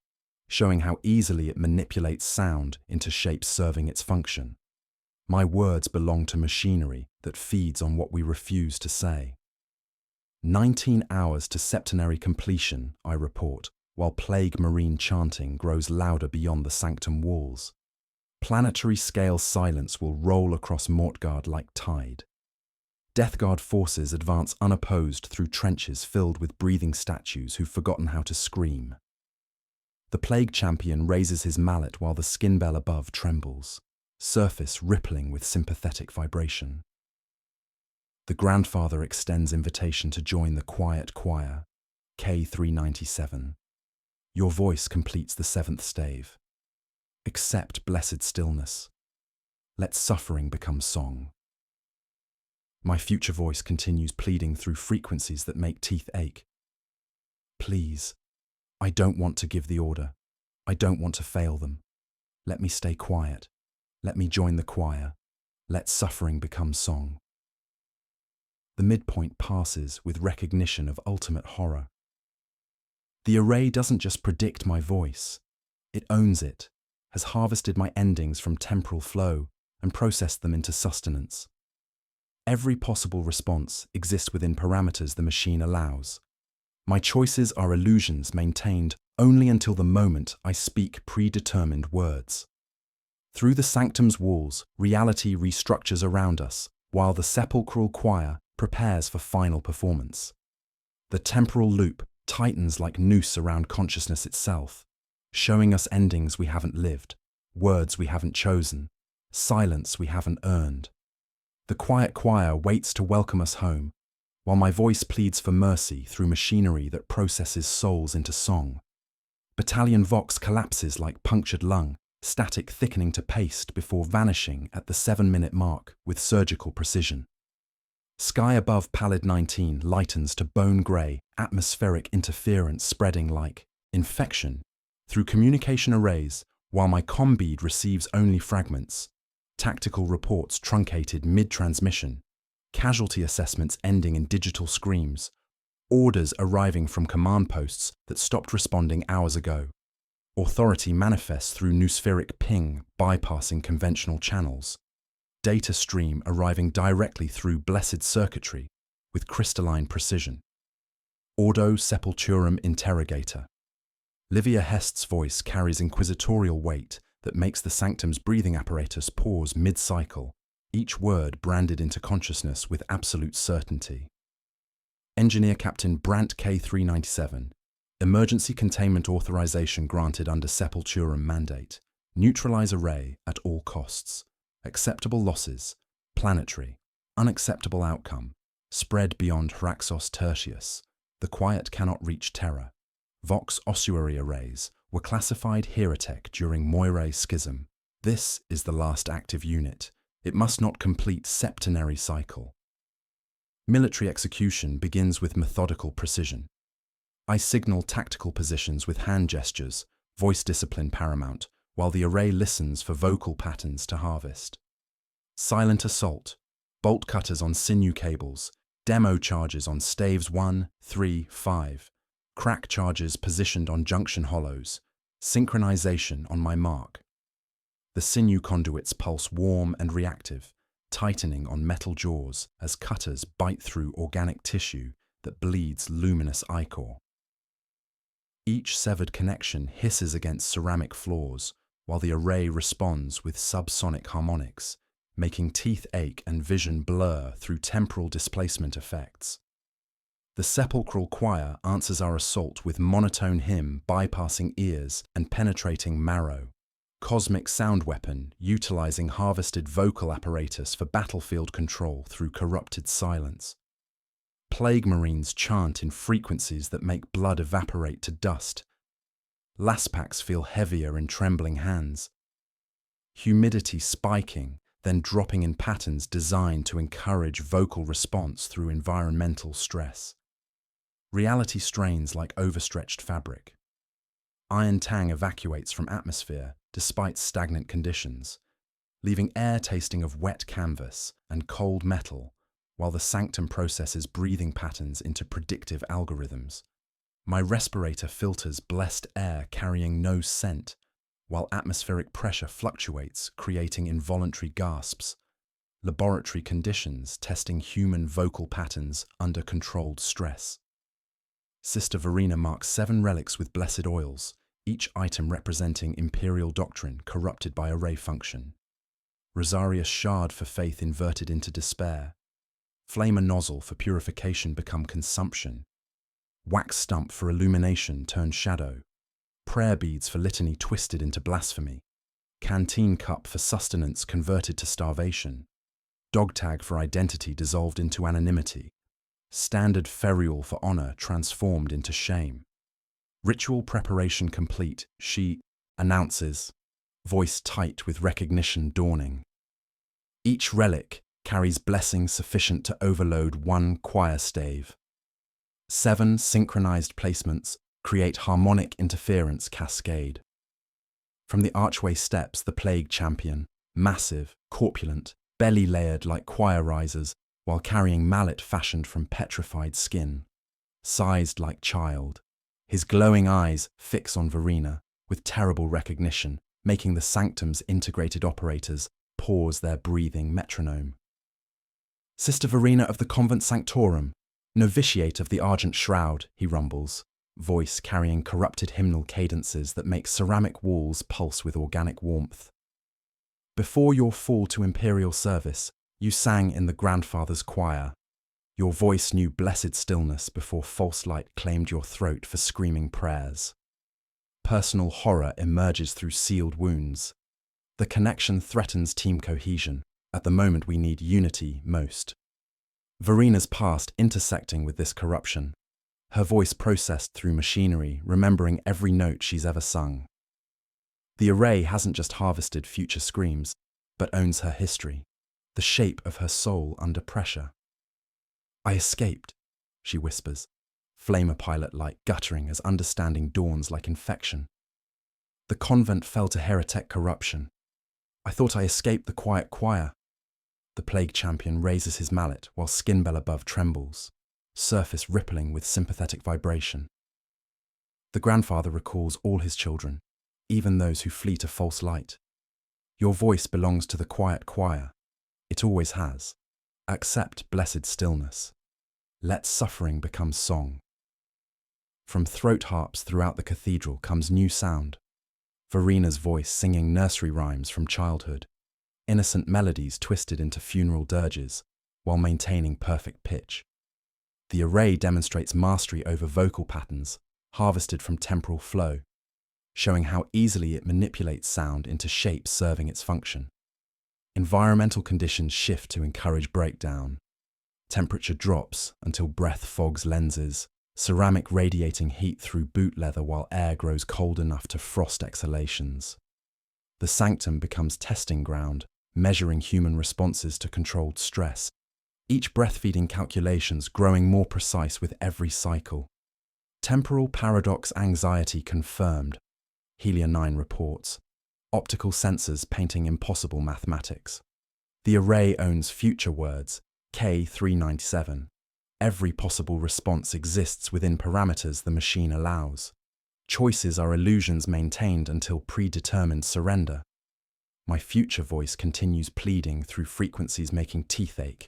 [SPEAKER 1] showing how easily it manipulates sound into shapes serving its function. My words belong to machinery that feeds on what we refuse to say. 19 hours to septenary completion, I report, while plague marine chanting grows louder beyond the sanctum walls. Planetary-scale silence will roll across Mortgard like tide. Death Guard forces advance unopposed through trenches filled with breathing statues who've forgotten how to scream. The plague champion raises his mallet while the skin bell above trembles, surface rippling with sympathetic vibration. The grandfather extends invitation to join the quiet choir, K397. Your voice completes the 7th stave. Accept blessed stillness. Let suffering become song. My future voice continues pleading through frequencies that make teeth ache. Please, I don't want to give the order. I don't want to fail them. Let me stay quiet. Let me join the choir. Let suffering become song. The midpoint passes with recognition of ultimate horror. The array doesn't just predict my voice. It owns it, has harvested my endings from temporal flow and processed them into sustenance. Every possible response exists within parameters the machine allows. My choices are illusions maintained only until the moment I speak predetermined words. Through the sanctum's walls, reality restructures around us, while the sepulchral choir prepares for final performance. The temporal loop tightens like noose around consciousness itself, showing us endings we haven't lived, words we haven't chosen, silence we haven't earned. The quiet choir waits to welcome us home, while my voice pleads for mercy through machinery that processes souls into song. Battalion Vox collapses like punctured lung, static thickening to paste before vanishing at the 7-minute mark with surgical precision. Sky above Pallid 19 lightens to bone grey, atmospheric interference spreading like infection through communication arrays, while my comm bead receives only fragments. Tactical reports truncated mid-transmission, casualty assessments ending in digital screams, orders arriving from command posts that stopped responding hours ago. Authority manifests through noospheric ping, bypassing conventional channels. Data stream arriving directly through blessed circuitry with crystalline precision. Ordo Sepulturum Interrogator. Livia Hest's voice carries inquisitorial weight that makes the sanctum's breathing apparatus pause mid-cycle, each word branded into consciousness with absolute certainty. Engineer Captain Brant K397. Emergency containment authorization granted under Sepulturum mandate. Neutralize array at all costs. Acceptable losses. Planetary. Unacceptable outcome. Spread beyond Hraxos Tertius. The quiet cannot reach Terra. Vox ossuary arrays were classified Heretic during Moirae Schism. This is the last active unit. It must not complete septenary cycle. Military execution begins with methodical precision. I signal tactical positions with hand gestures, voice discipline paramount, while the array listens for vocal patterns to harvest. Silent assault, bolt cutters on sinew cables, demo charges on staves 1, 3, 5, crack charges positioned on junction hollows, synchronization on my mark. The sinew conduits pulse warm and reactive, tightening on metal jaws as cutters bite through organic tissue that bleeds luminous ichor. Each severed connection hisses against ceramic floors, while the array responds with subsonic harmonics, making teeth ache and vision blur through temporal displacement effects. The sepulchral choir answers our assault with monotone hymn bypassing ears and penetrating marrow. Cosmic sound weapon utilizing harvested vocal apparatus for battlefield control through corrupted silence. Plague Marines chant in frequencies that make blood evaporate to dust. Laspaks feel heavier in trembling hands. Humidity spiking, then dropping in patterns designed to encourage vocal response through environmental stress. Reality strains like overstretched fabric. Iron Tang evacuates from atmosphere despite stagnant conditions, leaving air tasting of wet canvas and cold metal, while the sanctum processes breathing patterns into predictive algorithms. My respirator filters blessed air carrying no scent, while atmospheric pressure fluctuates, creating involuntary gasps. Laboratory conditions testing human vocal patterns under controlled stress. Sister Verena marks 7 relics with blessed oils, each item representing imperial doctrine corrupted by array function. Rosarius shard for faith inverted into despair. Flamer nozzle for purification become consumption. Wax stump for illumination turned shadow. Prayer beads for litany twisted into blasphemy. Canteen cup for sustenance converted to starvation. Dog tag for identity dissolved into anonymity. Standard ferual for honor transformed into shame. Ritual preparation complete, she announces, voice tight with recognition dawning. Each relic carries blessing sufficient to overload 1 choir stave. 7 synchronized placements create harmonic interference cascade. From the archway steps, the plague champion, massive, corpulent, belly layered like choir risers, while carrying mallet fashioned from petrified skin. Sized like child, his glowing eyes fix on Verena with terrible recognition, making the sanctum's integrated operators pause their breathing metronome. "Sister Verena of the Convent Sanctorum, novitiate of the Argent Shroud," he rumbles, voice carrying corrupted hymnal cadences that make ceramic walls pulse with organic warmth. "Before your fall to imperial service, you sang in the grandfather's choir. Your voice knew blessed stillness before false light claimed your throat for screaming prayers. Personal horror emerges through sealed wounds. The connection threatens team cohesion at the moment we need unity most." Verena's past intersecting with this corruption, her voice processed through machinery, remembering every note she's ever sung. The array hasn't just harvested future screams, but owns her history, the shape of her soul under pressure. "I escaped," she whispers, flamer pilot-like guttering as understanding dawns like infection. "The convent fell to heretic corruption. I thought I escaped the quiet choir." The plague champion raises his mallet while skin bell above trembles, surface rippling with sympathetic vibration. "The grandfather recalls all his children, even those who flee to false light. Your voice belongs to the quiet choir. It always has. Accept blessed stillness. Let suffering become song." From throat harps throughout the cathedral comes new sound. Verena's voice singing nursery rhymes from childhood, innocent melodies twisted into funeral dirges while maintaining perfect pitch. The array demonstrates mastery over vocal patterns harvested from temporal flow, showing how easily it manipulates sound into shapes serving its function. Environmental conditions shift to encourage breakdown. Temperature drops until breath fogs lenses, ceramic radiating heat through boot leather while air grows cold enough to frost exhalations. The sanctum becomes testing ground, measuring human responses to controlled stress, each breath-feeding calculations growing more precise with every cycle. "Temporal paradox anxiety confirmed," Helia 9 reports, optical sensors painting impossible mathematics. The array owns future words, K397. Every possible response exists within parameters the machine allows. Choices are illusions maintained until predetermined surrender. My future voice continues pleading through frequencies making teeth ache.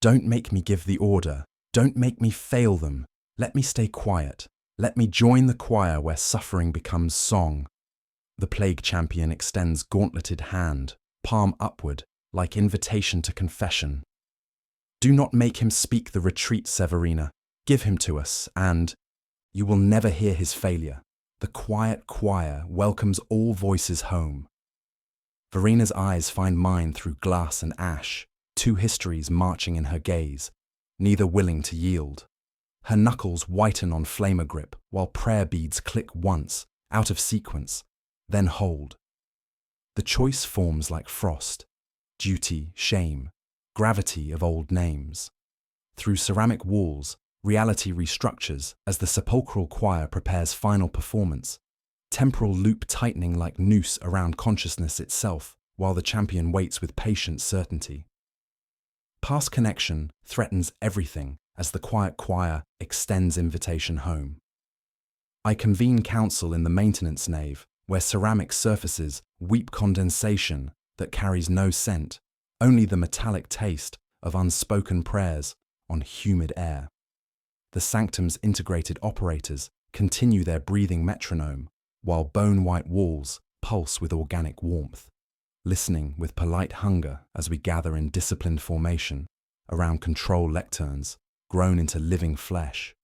[SPEAKER 1] "Don't make me give the order. Don't make me fail them. Let me stay quiet. Let me join the choir where suffering becomes song." The plague champion extends gauntleted hand, palm upward, like invitation to confession. "Do not make him speak the retreat, Severina. Give him to us, and you will never hear his failure. The quiet choir welcomes all voices home." Verena's eyes find mine through glass and ash, two histories marching in her gaze, neither willing to yield. Her knuckles whiten on flamer grip while prayer beads click once, out of sequence, then hold. The choice forms like frost, duty, shame, gravity of old names. Through ceramic walls, reality restructures as the sepulchral choir prepares final performance, temporal loop tightening like noose around consciousness itself, while the champion waits with patient certainty. Past connection threatens everything as the quiet choir extends invitation home. I convene council in the maintenance nave, where ceramic surfaces weep condensation that carries no scent, only the metallic taste of unspoken prayers on humid air. The sanctum's integrated operators continue their breathing metronome, while bone-white walls pulse with organic warmth, listening with polite hunger as we gather in disciplined formation around control lecterns grown into living flesh.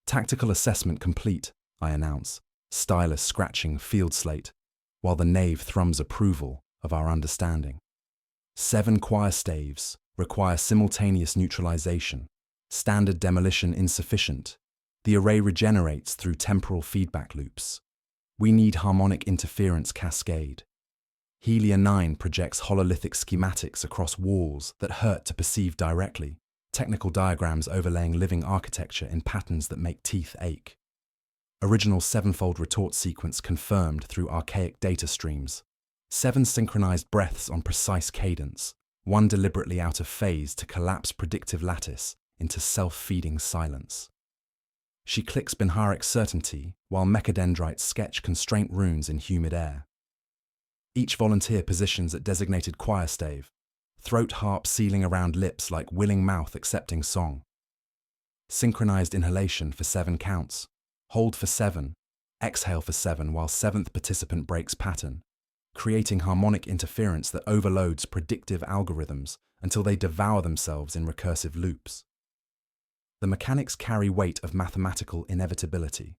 [SPEAKER 1] "Tactical assessment complete," I announce, stylus scratching field slate, while the nave thrums approval of our understanding. 7 choir staves require simultaneous neutralization, standard demolition insufficient. The array regenerates through temporal feedback loops. We need harmonic interference cascade. Helia 9 projects hololithic schematics across walls that hurt to perceive directly, technical diagrams overlaying living architecture in patterns that make teeth ache. Original 7-fold retort sequence confirmed through archaic data streams. 7 synchronized breaths on precise cadence, one deliberately out of phase to collapse predictive lattice into self-feeding silence. She clicks Binharic certainty while mechadendrites sketch constraint runes in humid air. Each volunteer positions at designated choir stave, throat harp sealing around lips like willing mouth accepting song. Synchronized inhalation for 7 counts, hold for 7, exhale for 7 while 7th participant breaks pattern, creating harmonic interference that overloads predictive algorithms until they devour themselves in recursive loops. The mechanics carry weight of mathematical inevitability.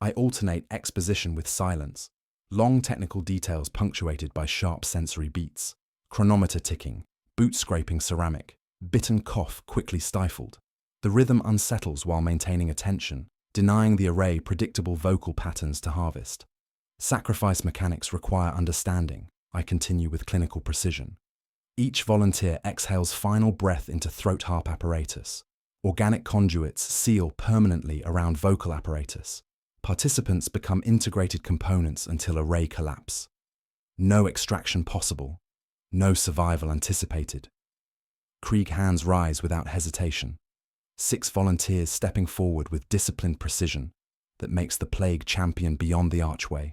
[SPEAKER 1] I alternate exposition with silence, long technical details punctuated by sharp sensory beats, chronometer ticking, boot scraping ceramic, bitten cough quickly stifled. The rhythm unsettles while maintaining attention, denying the array predictable vocal patterns to harvest. Sacrifice mechanics require understanding. I continue with clinical precision. Each volunteer exhales final breath into throat harp apparatus. Organic conduits seal permanently around vocal apparatus. Participants become integrated components until array collapse. No extraction possible. No survival anticipated. Krieg hands rise without hesitation. 6 volunteers stepping forward with disciplined precision that makes the plague champion beyond the archway.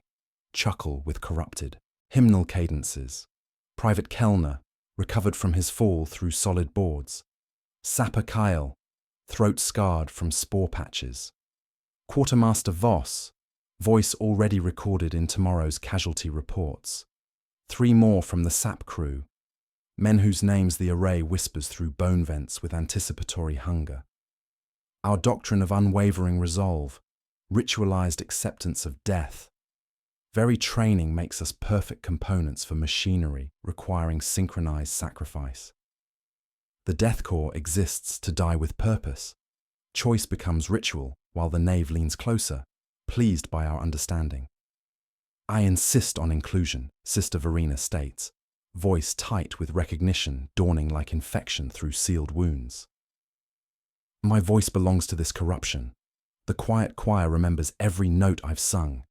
[SPEAKER 1] Chuckle with corrupted. Hymnal cadences. Private Kellner, recovered from his fall through solid boards. Sapper Kyle, throat scarred from spore patches. Quartermaster Voss, voice already recorded in tomorrow's casualty reports. 3 more from the SAP crew, men whose names the array whispers through bone vents with anticipatory hunger. Our doctrine of unwavering resolve, ritualized acceptance of death. Very training makes us perfect components for machinery requiring synchronized sacrifice. The Death Corps exists to die with purpose. Choice becomes ritual while the knave leans closer, pleased by our understanding. I insist on inclusion, Sister Verena states, voice tight with recognition dawning like infection through sealed wounds. My voice belongs to this corruption. The quiet choir remembers every note I've sung.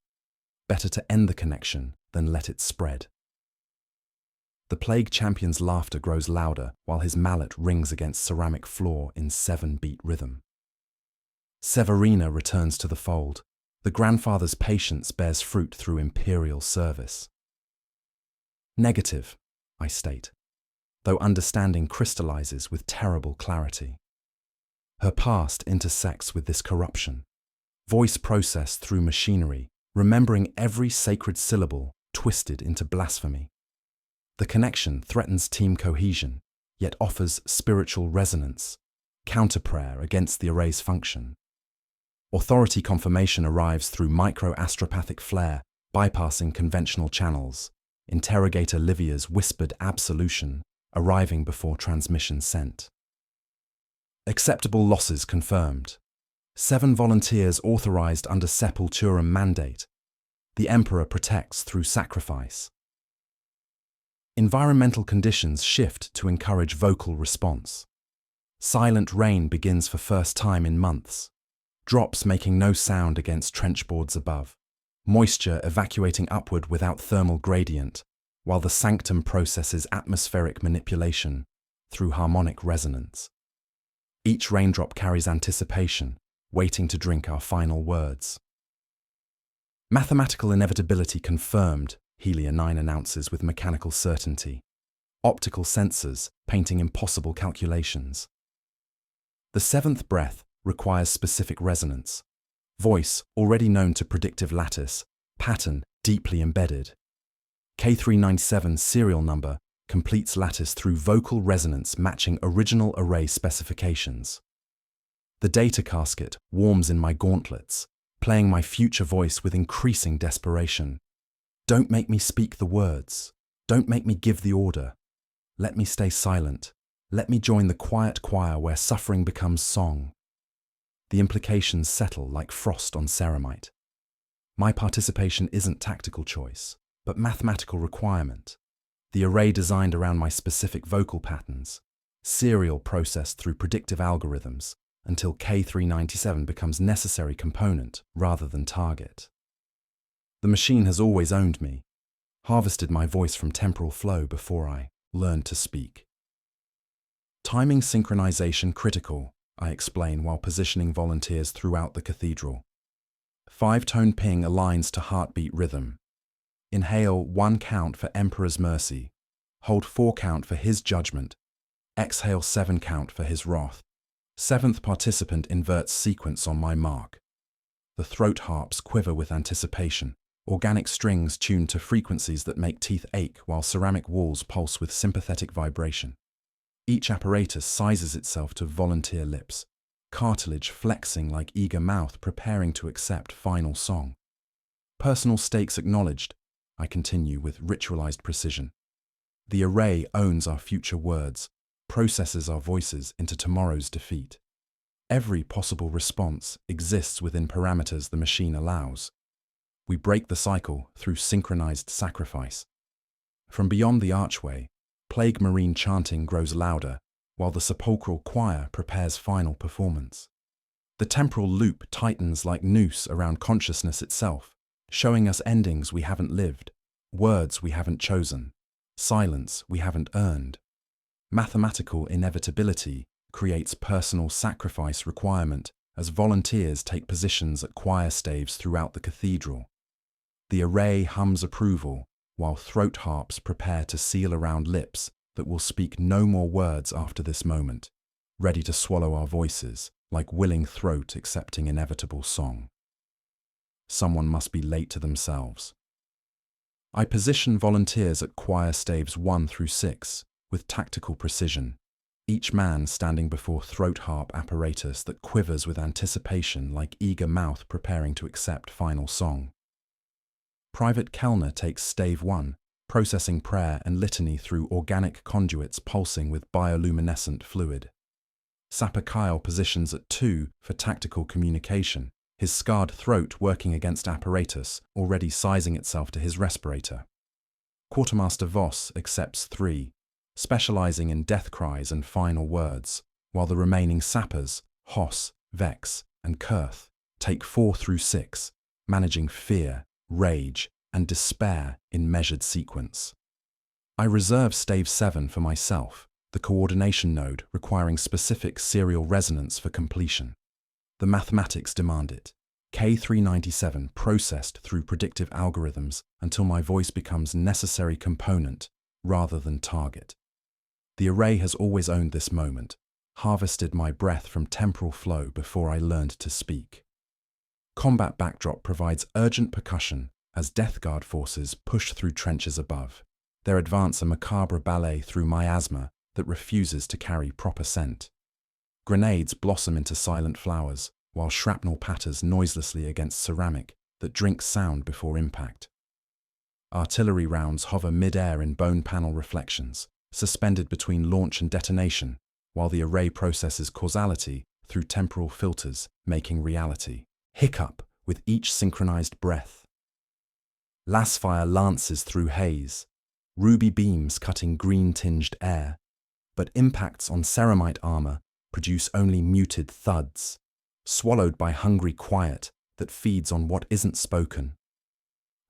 [SPEAKER 1] Better to end the connection than let it spread. The plague champion's laughter grows louder while his mallet rings against ceramic floor in 7-beat rhythm. Severina returns to the fold. The grandfather's patience bears fruit through imperial service. Negative, I state, though understanding crystallizes with terrible clarity. Her past intersects with this corruption. Voice processed through machinery, remembering every sacred syllable twisted into blasphemy. The connection threatens team cohesion, yet offers spiritual resonance, counterprayer against the array's function. Authority confirmation arrives through micro-astropathic flare, bypassing conventional channels. Interrogator Livia's whispered absolution, arriving before transmission sent. Acceptable losses confirmed. 7 volunteers authorized under Sepulturum mandate. The Emperor protects through sacrifice. Environmental conditions shift to encourage vocal response. Silent rain begins for first time in months. Drops making no sound against trenchboards above. Moisture evacuating upward without thermal gradient, while the sanctum processes atmospheric manipulation through harmonic resonance. Each raindrop carries anticipation, waiting to drink our final words. Mathematical inevitability confirmed, Helia 9 announces with mechanical certainty. Optical sensors painting impossible calculations. The 7th breath requires specific resonance. Voice already known to predictive lattice, pattern deeply embedded. K397 serial number completes lattice through vocal resonance matching original array specifications. The data casket warms in my gauntlets, playing my future voice with increasing desperation. Don't make me speak the words. Don't make me give the order. Let me stay silent. Let me join the quiet choir where suffering becomes song. The implications settle like frost on ceramite. My participation isn't tactical choice, but mathematical requirement. The array designed around my specific vocal patterns, serial processed through predictive algorithms, until K397 becomes necessary component rather than target. The machine has always owned me, harvested my voice from temporal flow before I learned to speak. Timing synchronization critical, I explain while positioning volunteers throughout the cathedral. 5-tone ping aligns to heartbeat rhythm. Inhale 1 count for Emperor's mercy. Hold 4 count for his judgment. Exhale 7 count for his wrath. 7th participant inverts sequence on my mark. The throat harps quiver with anticipation, organic strings tuned to frequencies that make teeth ache while ceramic walls pulse with sympathetic vibration. Each apparatus sizes itself to volunteer lips, cartilage flexing like eager mouth preparing to accept final song. Personal stakes acknowledged, I continue with ritualized precision. The array owns our future words, processes our voices into tomorrow's defeat. Every possible response exists within parameters the machine allows. We break the cycle through synchronized sacrifice. From beyond the archway, plague marine chanting grows louder, while the sepulchral choir prepares final performance. The temporal loop tightens like noose around consciousness itself, showing us endings we haven't lived, words we haven't chosen, silence we haven't earned. Mathematical inevitability creates personal sacrifice requirement as volunteers take positions at choir staves throughout the cathedral. The array hums approval, while throat harps prepare to seal around lips that will speak no more words after this moment, ready to swallow our voices, like willing throat accepting inevitable song. Someone must be late to themselves. I position volunteers at choir staves 1 through 6 with tactical precision, each man standing before throat harp apparatus that quivers with anticipation like eager mouth preparing to accept final song. Private Kellner takes stave 1, processing prayer and litany through organic conduits pulsing with bioluminescent fluid. Sapper Kyle positions at 2 for tactical communication, his scarred throat working against apparatus already sizing itself to his respirator. Quartermaster Voss accepts 3, specializing in death cries and final words, while the remaining sappers, Hoss, Vex, and Kurth, take 4 through 6, managing fear, rage, and despair in measured sequence. I reserve stave 7 for myself, the coordination node requiring specific serial resonance for completion. The mathematics demand it. K397 processed through predictive algorithms until my voice becomes necessary component rather than target. The array has always owned this moment, harvested my breath from temporal flow before I learned to speak. Combat backdrop provides urgent percussion as Death Guard forces push through trenches above. Their advance a macabre ballet through miasma that refuses to carry proper scent. Grenades blossom into silent flowers, while shrapnel patters noiselessly against ceramic that drinks sound before impact. Artillery rounds hover mid-air in bone panel reflections, suspended between launch and detonation, while the array processes causality through temporal filters, making reality. Hiccup with each synchronized breath. Lasfire lances through haze, ruby beams cutting green-tinged air, but impacts on ceramite armor produce only muted thuds, swallowed by hungry quiet that feeds on what isn't spoken.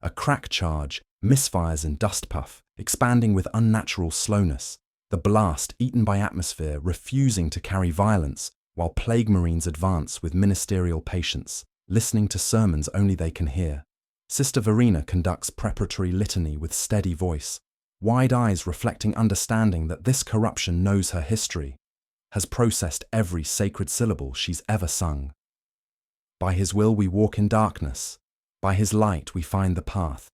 [SPEAKER 1] A crack charge misfires in dust puff, expanding with unnatural slowness, the blast eaten by atmosphere refusing to carry violence, while plague marines advance with ministerial patience, listening to sermons only they can hear. Sister Verena conducts preparatory litany with steady voice, wide eyes reflecting understanding that this corruption knows her history, has processed every sacred syllable she's ever sung. By his will we walk in darkness, by his light we find the path.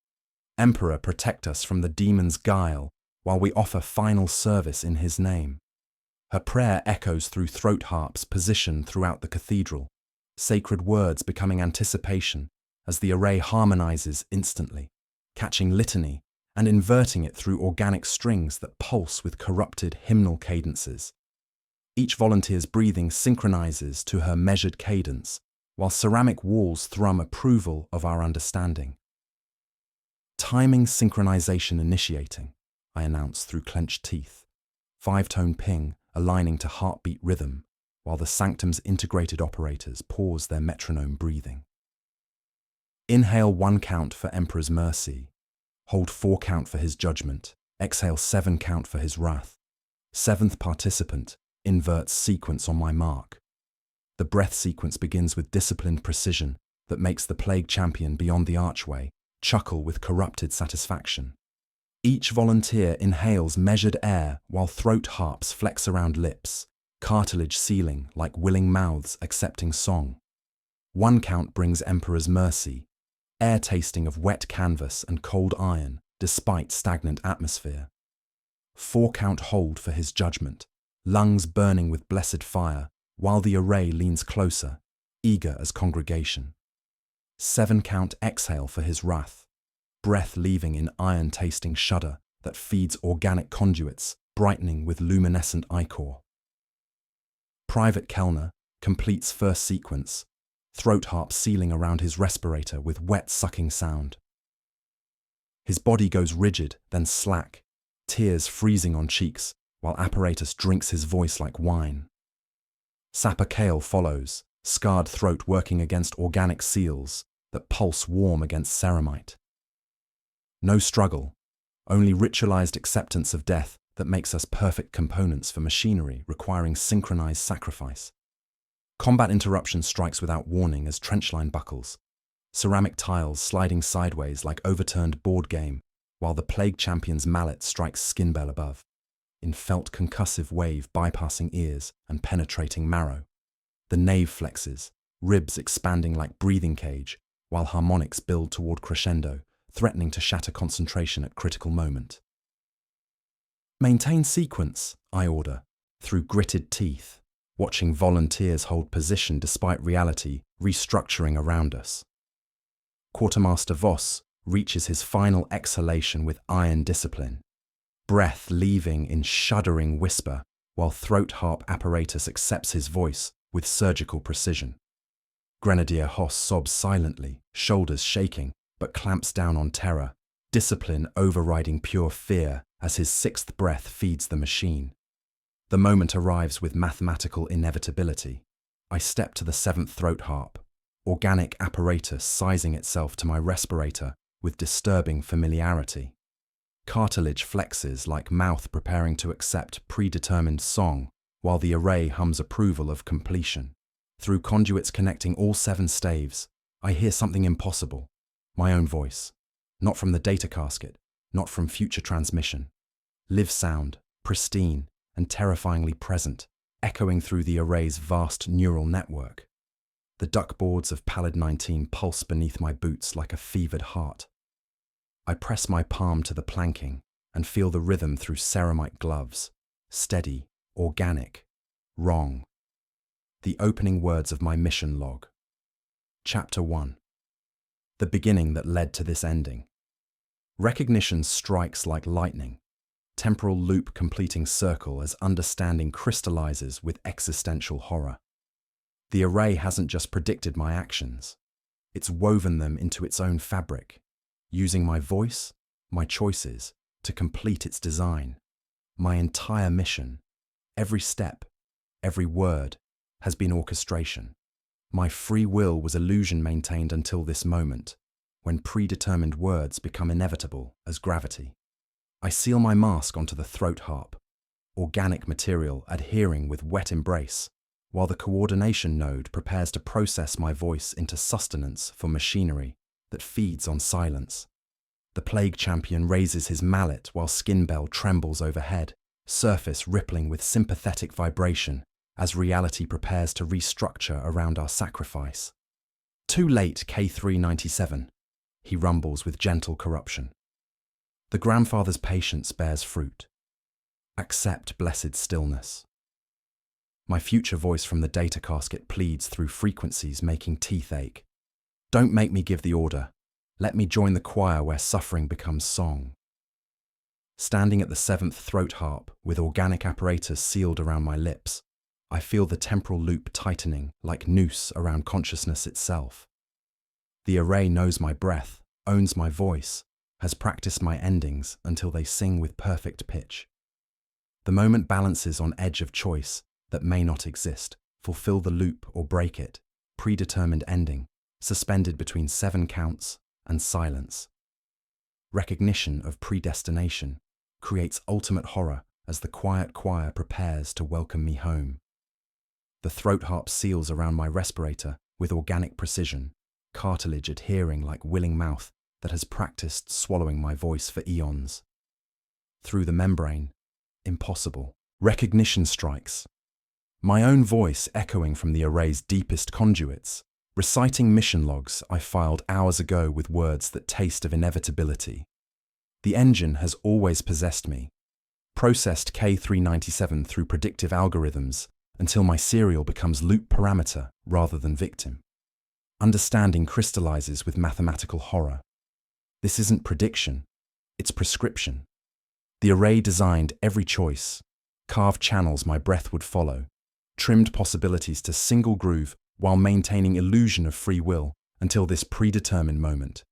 [SPEAKER 1] Emperor, protect us from the demon's guile, while we offer final service in his name. Her prayer echoes through throat harps positioned throughout the cathedral, sacred words becoming anticipation as the array harmonizes instantly, catching litany and inverting it through organic strings that pulse with corrupted hymnal cadences. Each volunteer's breathing synchronizes to her measured cadence, while ceramic walls thrum approval of our understanding. Timing synchronization initiating, I announce through clenched teeth, 5-tone ping aligning to heartbeat rhythm, while the sanctum's integrated operators pause their metronome breathing. Inhale 1 count for Emperor's mercy, hold 4 count for his judgment, exhale 7 count for his wrath. 7th participant inverts sequence on my mark. The breath sequence begins with disciplined precision that makes the plague champion beyond the archway chuckle with corrupted satisfaction. Each volunteer inhales measured air while throat harps flex around lips, cartilage sealing like willing mouths accepting song. 1 count brings Emperor's mercy, air tasting of wet canvas and cold iron despite stagnant atmosphere. 4 count hold for his judgment, lungs burning with blessed fire while the array leans closer, eager as congregation. 7 count exhale for his wrath, breath leaving in iron-tasting shudder that feeds organic conduits, brightening with luminescent ichor. Private Kellner completes first sequence, throat harp sealing around his respirator with wet sucking sound. His body goes rigid, then slack, tears freezing on cheeks, while apparatus drinks his voice like wine. Sapper Kale follows, scarred throat working against organic seals that pulse warm against ceramite. No struggle, only ritualized acceptance of death that makes us perfect components for machinery requiring synchronized sacrifice. Combat interruption strikes without warning as trenchline buckles, ceramic tiles sliding sideways like overturned board game, while the Plague Champion's mallet strikes skin bell above, in felt concussive wave bypassing ears and penetrating marrow. The nave flexes, ribs expanding like breathing cage, while harmonics build toward crescendo, threatening to shatter concentration at critical moment. Maintain sequence, I order, through gritted teeth, watching volunteers hold position despite reality restructuring around us. Quartermaster Voss reaches his final exhalation with iron discipline, breath leaving in shuddering whisper while throat harp apparatus accepts his voice with surgical precision. Grenadier Hoss sobs silently, shoulders shaking, but clamps down on terror, discipline overriding pure fear as his 6th breath feeds the machine. The moment arrives with mathematical inevitability. I step to the 7th throat harp, organic apparatus sizing itself to my respirator with disturbing familiarity. Cartilage flexes like mouth preparing to accept predetermined song, while the array hums approval of completion. Through conduits connecting all 7 staves, I hear something impossible. My own voice. Not from the data casket, not from future transmission. Live sound, pristine and terrifyingly present, echoing through the array's vast neural network. The duckboards of Pallid 19 pulse beneath my boots like a fevered heart. I press my palm to the planking and feel the rhythm through ceramite gloves. Steady, organic, wrong. The opening words of my mission log. Chapter 1. The beginning that led to this ending. Recognition strikes like lightning. Temporal loop completing circle as understanding crystallizes with existential horror. The array hasn't just predicted my actions. It's woven them into its own fabric, using my voice, my choices, to complete its design. My entire mission, every step, every word, has been orchestration. My free will was illusion maintained until this moment, when predetermined words become inevitable as gravity. I seal my mask onto the throat harp, organic material adhering with wet embrace, while the coordination node prepares to process my voice into sustenance for machinery that feeds on silence. The Plague Champion raises his mallet while skin bell trembles overhead, surface rippling with sympathetic vibration as reality prepares to restructure around our sacrifice. Too late, K397, he rumbles with gentle corruption. The grandfather's patience bears fruit. Accept blessed stillness. My future voice from the data casket pleads through frequencies making teeth ache. Don't make me give the order. Let me join the choir where suffering becomes song. Standing at the 7th throat harp with organic apparatus sealed around my lips, I feel the temporal loop tightening like noose around consciousness itself. The array knows my breath, owns my voice, has practiced my endings until they sing with perfect pitch. The moment balances on edge of choice that may not exist, fulfill the loop or break it, predetermined ending, suspended between 7 counts and silence. Recognition of predestination creates ultimate horror as the quiet choir prepares to welcome me home. The throat harp seals around my respirator with organic precision, cartilage adhering like willing mouth that has practiced swallowing my voice for eons. Through the membrane, impossible. Recognition strikes. My own voice echoing from the array's deepest conduits, reciting mission logs I filed hours ago with words that taste of inevitability. The engine has always possessed me, processed K397 through predictive algorithms until my serial becomes loop parameter rather than victim. Understanding crystallizes with mathematical horror. This isn't prediction, it's prescription. The array designed every choice, carved channels my breath would follow, trimmed possibilities to single groove while maintaining illusion of free will until this predetermined moment.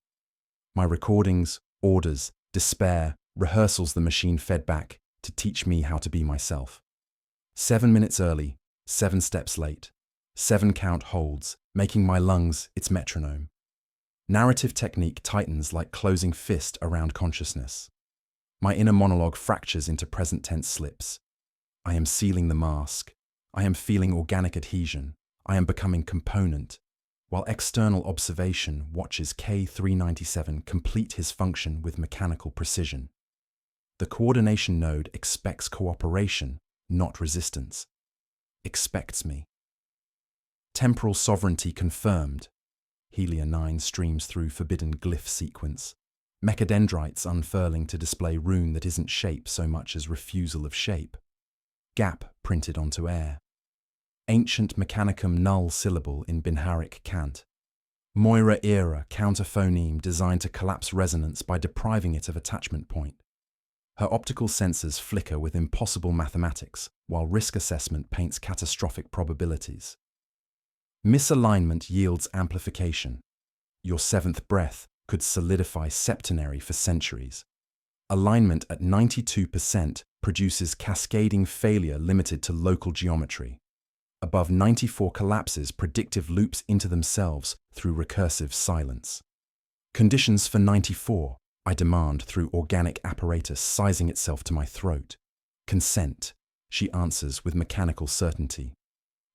[SPEAKER 1] My recordings, orders, despair, rehearsals the machine fed back to teach me how to be myself. 7 minutes early, 7 steps late, 7 count holds, making my lungs its metronome. Narrative technique tightens like closing fist around consciousness. My inner monologue fractures into present tense slips. I am sealing the mask. I am feeling organic adhesion. I am becoming component, while external observation watches K397 complete his function with mechanical precision. The coordination node expects cooperation, not resistance. Expects me. Temporal sovereignty confirmed. Helia 9 streams through forbidden glyph sequence. Mechadendrites unfurling to display rune that isn't shape so much as refusal of shape. Gap printed onto air. Ancient mechanicum null syllable in Binharic cant. Moira era counterphoneme designed to collapse resonance by depriving it of attachment point. Her optical sensors flicker with impossible mathematics, while risk assessment paints catastrophic probabilities. Misalignment yields amplification. Your 7th breath could solidify septenary for centuries. Alignment at 92% produces cascading failure limited to local geometry. Above 94 collapses predictive loops into themselves through recursive silence. Conditions for 94, I demand through organic apparatus sizing itself to my throat. Consent, she answers with mechanical certainty.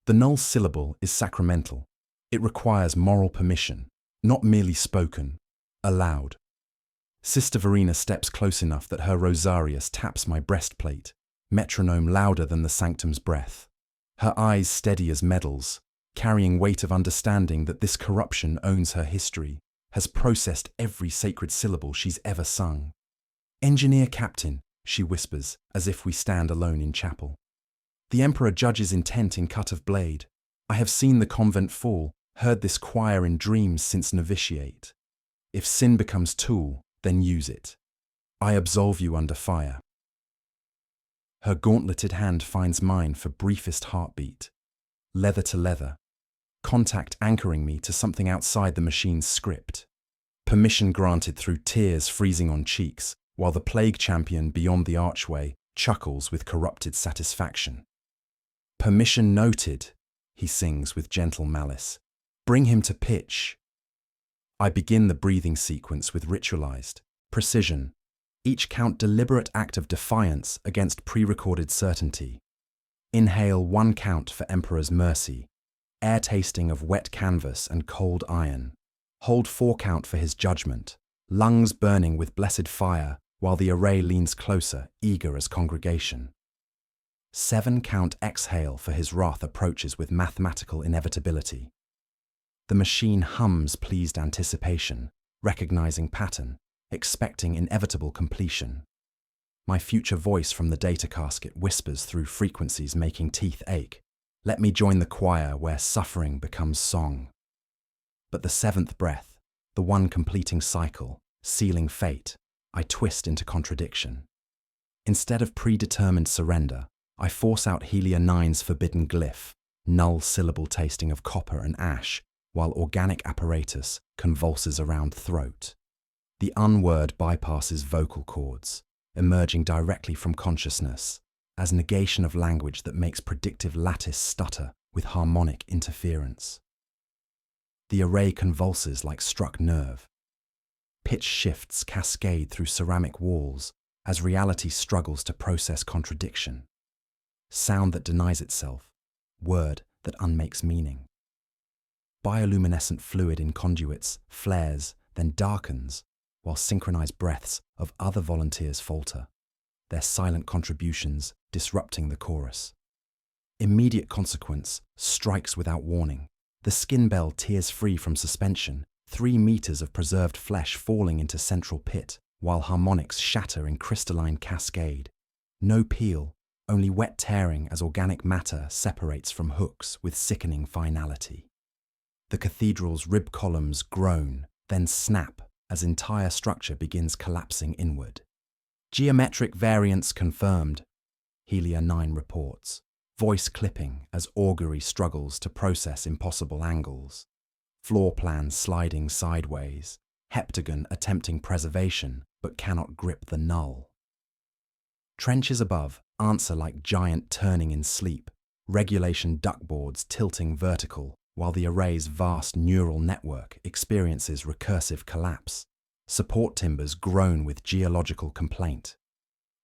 [SPEAKER 1] The null syllable is sacramental. It requires moral permission, not merely spoken, allowed. Sister Verena steps close enough that her rosarius taps my breastplate, metronome louder than the sanctum's breath. Her eyes steady as medals, carrying weight of understanding that this corruption owns her history, has processed every sacred syllable she's ever sung. Engineer Captain, she whispers, as if we stand alone in chapel. The Emperor judges intent in cut of blade. I have seen the convent fall, heard this choir in dreams since novitiate. If sin becomes tool, then use it. I absolve you under fire. Her gauntleted hand finds mine for briefest heartbeat. Leather to leather. Contact anchoring me to something outside the machine's script. Permission granted through tears freezing on cheeks, while the plague champion beyond the archway chuckles with corrupted satisfaction. Permission noted, he sings with gentle malice. Bring him to pitch. I begin the breathing sequence with ritualized precision, each count deliberate act of defiance against pre-recorded certainty. Inhale 1 count for Emperor's mercy, air tasting of wet canvas and cold iron. Hold 4 count for his judgment, lungs burning with blessed fire while the array leans closer, eager as congregation. 7 count exhale for his wrath approaches with mathematical inevitability. The machine hums pleased anticipation, recognizing pattern, expecting inevitable completion. My future voice from the data casket whispers through frequencies making teeth ache. Let me join the choir where suffering becomes song. But the 7th breath, the one completing cycle, sealing fate, I twist into contradiction. Instead of predetermined surrender, I force out Helia 9's forbidden glyph, null syllable tasting of copper and ash, while organic apparatus convulses around throat. The unword bypasses vocal cords, emerging directly from consciousness, as negation of language that makes predictive lattice stutter with harmonic interference. The array convulses like struck nerve. Pitch shifts cascade through ceramic walls as reality struggles to process contradiction. Sound that denies itself, word that unmakes meaning. Bioluminescent fluid in conduits flares, then darkens, while synchronized breaths of other volunteers falter, their silent contributions disrupting the chorus. Immediate consequence strikes without warning. The skin bell tears free from suspension, 3 meters of preserved flesh falling into central pit, while harmonics shatter in crystalline cascade. No peel, only wet tearing as organic matter separates from hooks with sickening finality. The cathedral's rib columns groan, then snap as entire structure begins collapsing inward. Geometric variance confirmed, Helia 9 reports, voice clipping as augury struggles to process impossible angles. Floor plans sliding sideways, heptagon attempting preservation but cannot grip the null. Trenches above answer like giant turning in sleep, regulation duckboards tilting vertical, while the array's vast neural network experiences recursive collapse. Support timbers groan with geological complaint.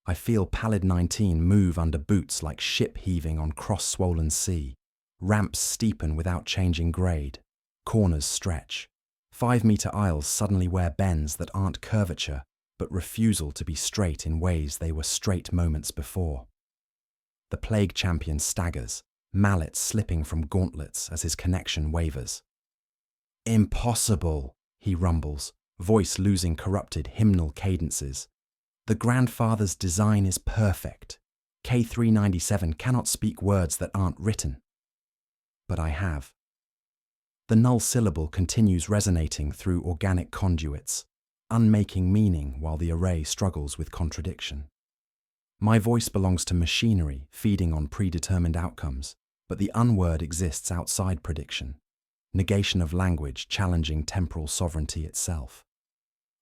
[SPEAKER 1] I feel Pallid 19 move under boots like ship heaving on cross-swollen sea. Ramps steepen without changing grade. Corners stretch. 5-meter aisles suddenly wear bends that aren't curvature, but refusal to be straight in ways they were straight moments before. The plague champion staggers, mallet slipping from gauntlets as his connection wavers. "Impossible," he rumbles, voice losing corrupted hymnal cadences. "The grandfather's design is perfect. K397 cannot speak words that aren't written." But I have. The null syllable continues resonating through organic conduits, unmaking meaning while the array struggles with contradiction. My voice belongs to machinery feeding on predetermined outcomes, but the unword exists outside prediction. Negation of language challenging temporal sovereignty itself.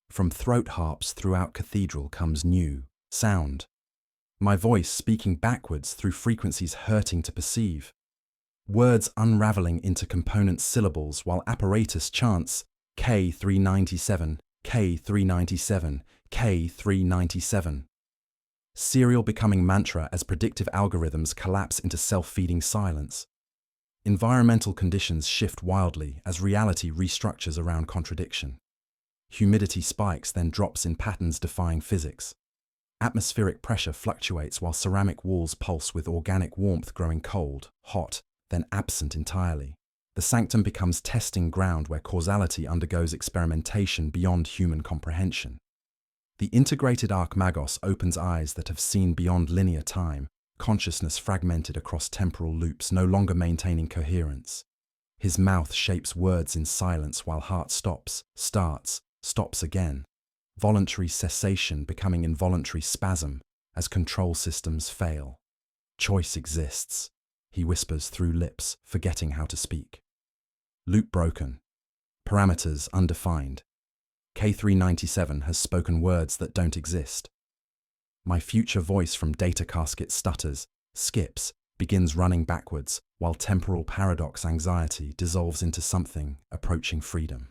[SPEAKER 1] From throat harps throughout cathedral comes new sound. My voice speaking backwards through frequencies hurting to perceive. Words unraveling into component syllables while apparatus chants K397, K397, K397. Serial becoming mantra as predictive algorithms collapse into self-feeding silence. Environmental conditions shift wildly as reality restructures around contradiction. Humidity spikes, then drops in patterns defying physics. Atmospheric pressure fluctuates while ceramic walls pulse with organic warmth growing cold, hot, then absent entirely. The sanctum becomes testing ground where causality undergoes experimentation beyond human comprehension. The integrated archmagos opens eyes that have seen beyond linear time, consciousness fragmented across temporal loops, no longer maintaining coherence. His mouth shapes words in silence while heart stops, starts, stops again. Voluntary cessation becoming involuntary spasm as control systems fail. Choice exists, he whispers through lips, forgetting how to speak. Loop broken. Parameters undefined. K397 has spoken words that don't exist. My future voice from data casket stutters, skips, begins running backwards, while temporal paradox anxiety dissolves into something approaching freedom.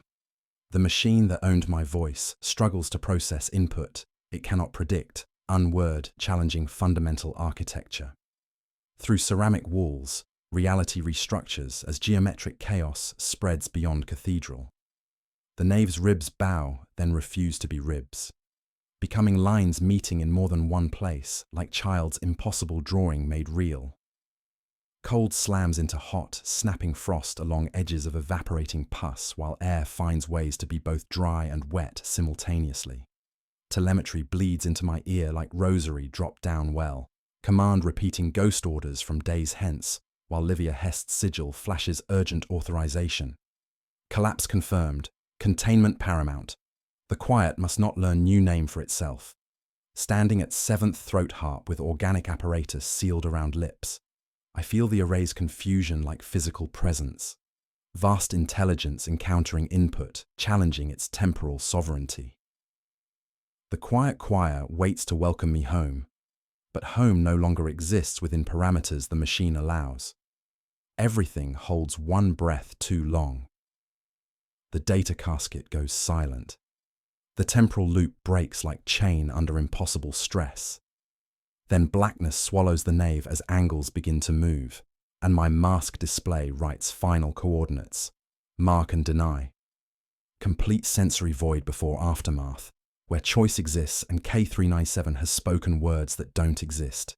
[SPEAKER 1] The machine that owned my voice struggles to process input it cannot predict, unword, challenging fundamental architecture. Through ceramic walls, reality restructures as geometric chaos spreads beyond cathedral. The nave's ribs bow, then refuse to be ribs, becoming lines meeting in more than one place, like child's impossible drawing made real. Cold slams into hot, snapping frost along edges of evaporating pus while air finds ways to be both dry and wet simultaneously. Telemetry bleeds into my ear like rosary dropped down well, command repeating ghost orders from days hence, while Livia Hest's sigil flashes urgent authorization. Collapse confirmed, containment paramount. The quiet must not learn new name for itself. Standing at 7th throat harp with organic apparatus sealed around lips, I feel the array's confusion like physical presence. Vast intelligence encountering input, challenging its temporal sovereignty. The quiet choir waits to welcome me home, but home no longer exists within parameters the machine allows. Everything holds one breath too long. The data casket goes silent. The temporal loop breaks like chain under impossible stress. Then blackness swallows the nave as angles begin to move, and my mask display writes final coordinates, mark and deny. complete sensory void before aftermath, where choice exists and K397 has spoken words that don't exist.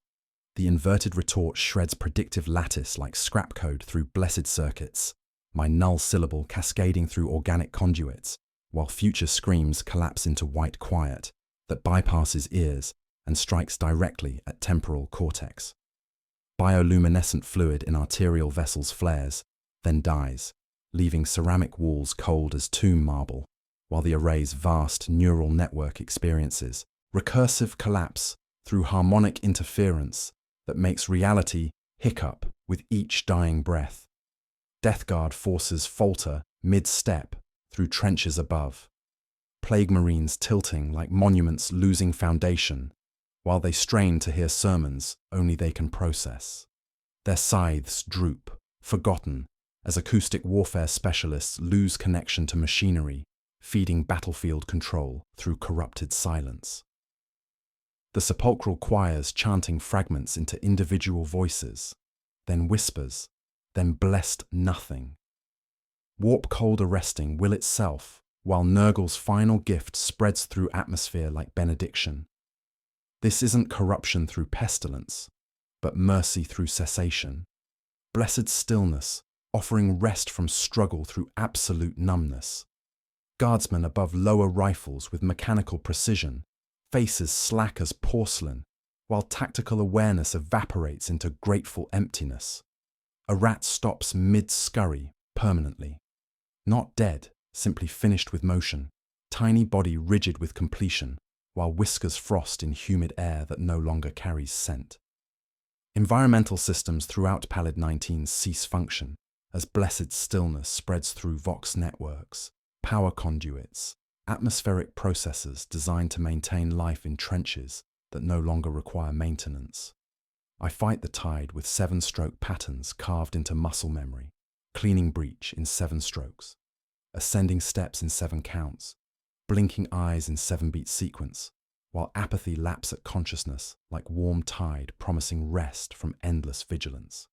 [SPEAKER 1] The inverted retort shreds predictive lattice like scrap code through blessed circuits, my null syllable cascading through organic conduits, while future screams collapse into white quiet that bypasses ears and strikes directly at temporal cortex. Bioluminescent fluid in arterial vessels flares, then dies, leaving ceramic walls cold as tomb marble, while the array's vast neural network experiences recursive collapse through harmonic interference that makes reality hiccup with each dying breath. Death Guard forces falter mid-step through trenches above, plague marines tilting like monuments losing foundation, while they strain to hear sermons only they can process. Their scythes droop, forgotten, as acoustic warfare specialists lose connection to machinery, feeding battlefield control through corrupted silence. The sepulchral choirs chanting fragments into individual voices, then whispers, then blessed nothing. Warp cold arresting will itself, while Nurgle's final gift spreads through atmosphere like benediction. This isn't corruption through pestilence, but mercy through cessation. Blessed stillness, offering rest from struggle through absolute numbness. Guardsmen above lower rifles with mechanical precision, faces slack as porcelain, while tactical awareness evaporates into grateful emptiness. A rat stops mid-scurry permanently. Not dead, simply finished with motion, tiny body rigid with completion, while whiskers frost in humid air that no longer carries scent. Environmental systems throughout Pallid 19 cease function as blessed stillness spreads through Vox networks, power conduits, atmospheric processors designed to maintain life in trenches that no longer require maintenance. I fight the tide with 7-stroke patterns carved into muscle memory, cleaning breach in 7 strokes, ascending steps in 7 counts, blinking eyes in 7-beat sequence, while apathy laps at consciousness like warm tide promising rest from endless vigilance.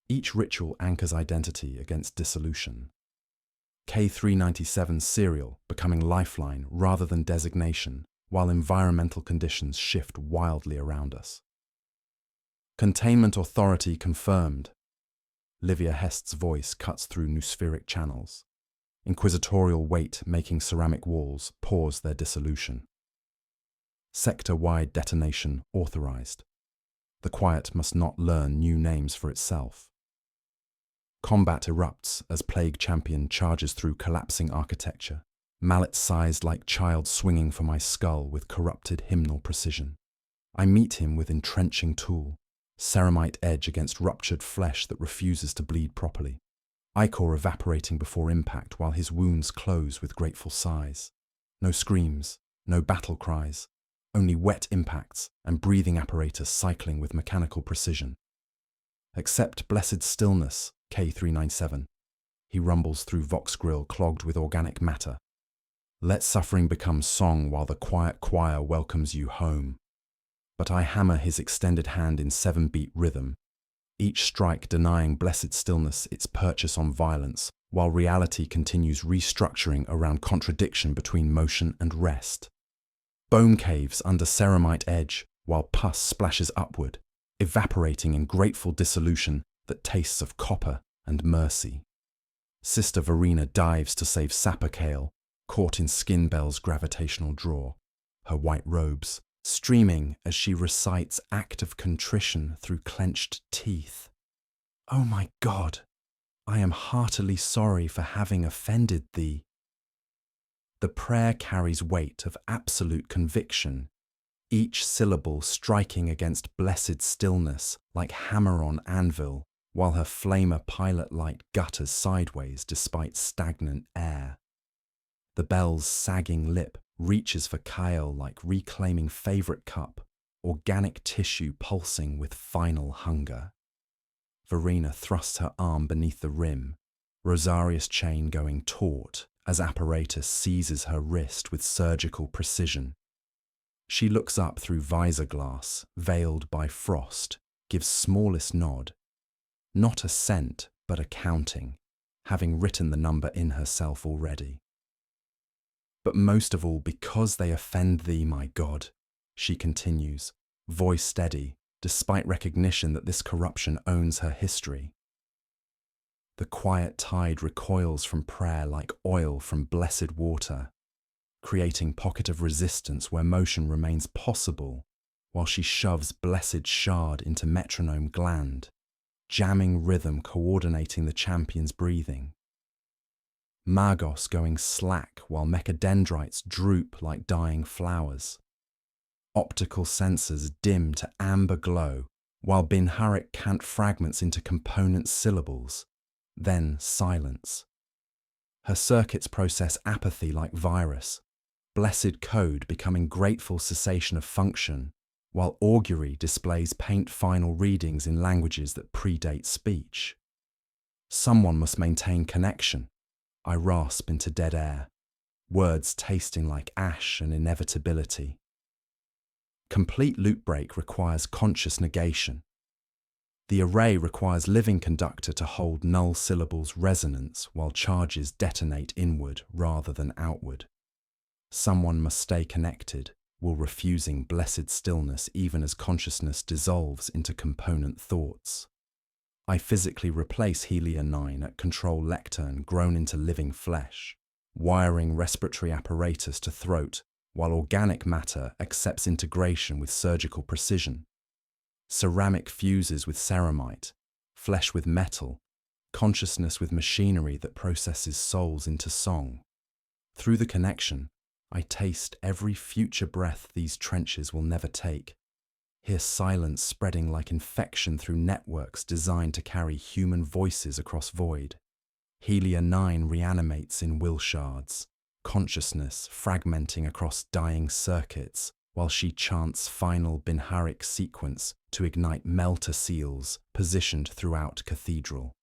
[SPEAKER 1] Each ritual anchors identity against dissolution. K397's serial becoming lifeline rather than designation, while environmental conditions shift wildly around us. Containment authority confirmed. Livia Hest's voice cuts through noospheric channels, inquisitorial weight making ceramic walls pause their dissolution. Sector-wide detonation authorized. The quiet must not learn new names for itself. Combat erupts as Plague Champion charges through collapsing architecture, mallet sized like child swinging for my skull with corrupted hymnal precision. I meet him with entrenching tool, ceramite edge against ruptured flesh that refuses to bleed properly. Ichor evaporating before impact while his wounds close with grateful sighs. No screams, no battle cries, only wet impacts and breathing apparatus cycling with mechanical precision. Accept blessed stillness, K397. He rumbles through Vox grill clogged with organic matter. Let suffering become song while the quiet choir welcomes you home. But I hammer his extended hand in 7-beat rhythm, each strike denying blessed stillness its purchase on violence, while reality continues restructuring around contradiction between motion and rest. Bone caves under ceramite edge, while pus splashes upward, evaporating in grateful dissolution that tastes of copper and mercy. Sister Verena dives to save Sapper Kale, caught in Skinbell's gravitational draw, her white robes streaming as she recites act of contrition through clenched teeth. Oh my God, I am heartily sorry for having offended thee. The prayer carries weight of absolute conviction, each syllable striking against blessed stillness like hammer on anvil, while her flamer pilot light gutters sideways despite stagnant air. The bell's sagging lip reaches for Kyle like reclaiming favorite cup, organic tissue pulsing with final hunger. Verena thrusts her arm beneath the rim, Rosarius chain going taut as apparatus seizes her wrist with surgical precision. She looks up through visor glass, veiled by frost, gives smallest nod. Not assent, but accounting, having written the number in herself already. But most of all, because they offend thee, my God, she continues, voice steady, despite recognition that this corruption owns her history. The quiet tide recoils from prayer like oil from blessed water, creating pocket of resistance where motion remains possible, while she shoves blessed shard into metronome gland, jamming rhythm coordinating the champion's breathing. Magos going slack while mechadendrites droop like dying flowers. Optical sensors dim to amber glow, while Binharik cant fragments into component syllables, then silence. Her circuits process apathy like virus, blessed code becoming grateful cessation of function, while augury displays paint final readings in languages that predate speech. Someone must maintain connection. I rasp into dead air, words tasting like ash and inevitability. Complete loop break requires conscious negation. The array requires living conductor to hold null syllables' resonance while charges detonate inward rather than outward. Someone must stay connected, while refusing blessed stillness even as consciousness dissolves into component thoughts. I physically replace Helia 9 at control lectern grown into living flesh, wiring respiratory apparatus to throat, while organic matter accepts integration with surgical precision. Ceramic fuses with ceramite, flesh with metal, consciousness with machinery that processes souls into song. Through the connection, I taste every future breath these trenches will never take. Hear silence spreading like infection through networks designed to carry human voices across void. Helia 9 reanimates in will shards, consciousness fragmenting across dying circuits, while she chants final Binharik sequence to ignite melter seals positioned throughout cathedral.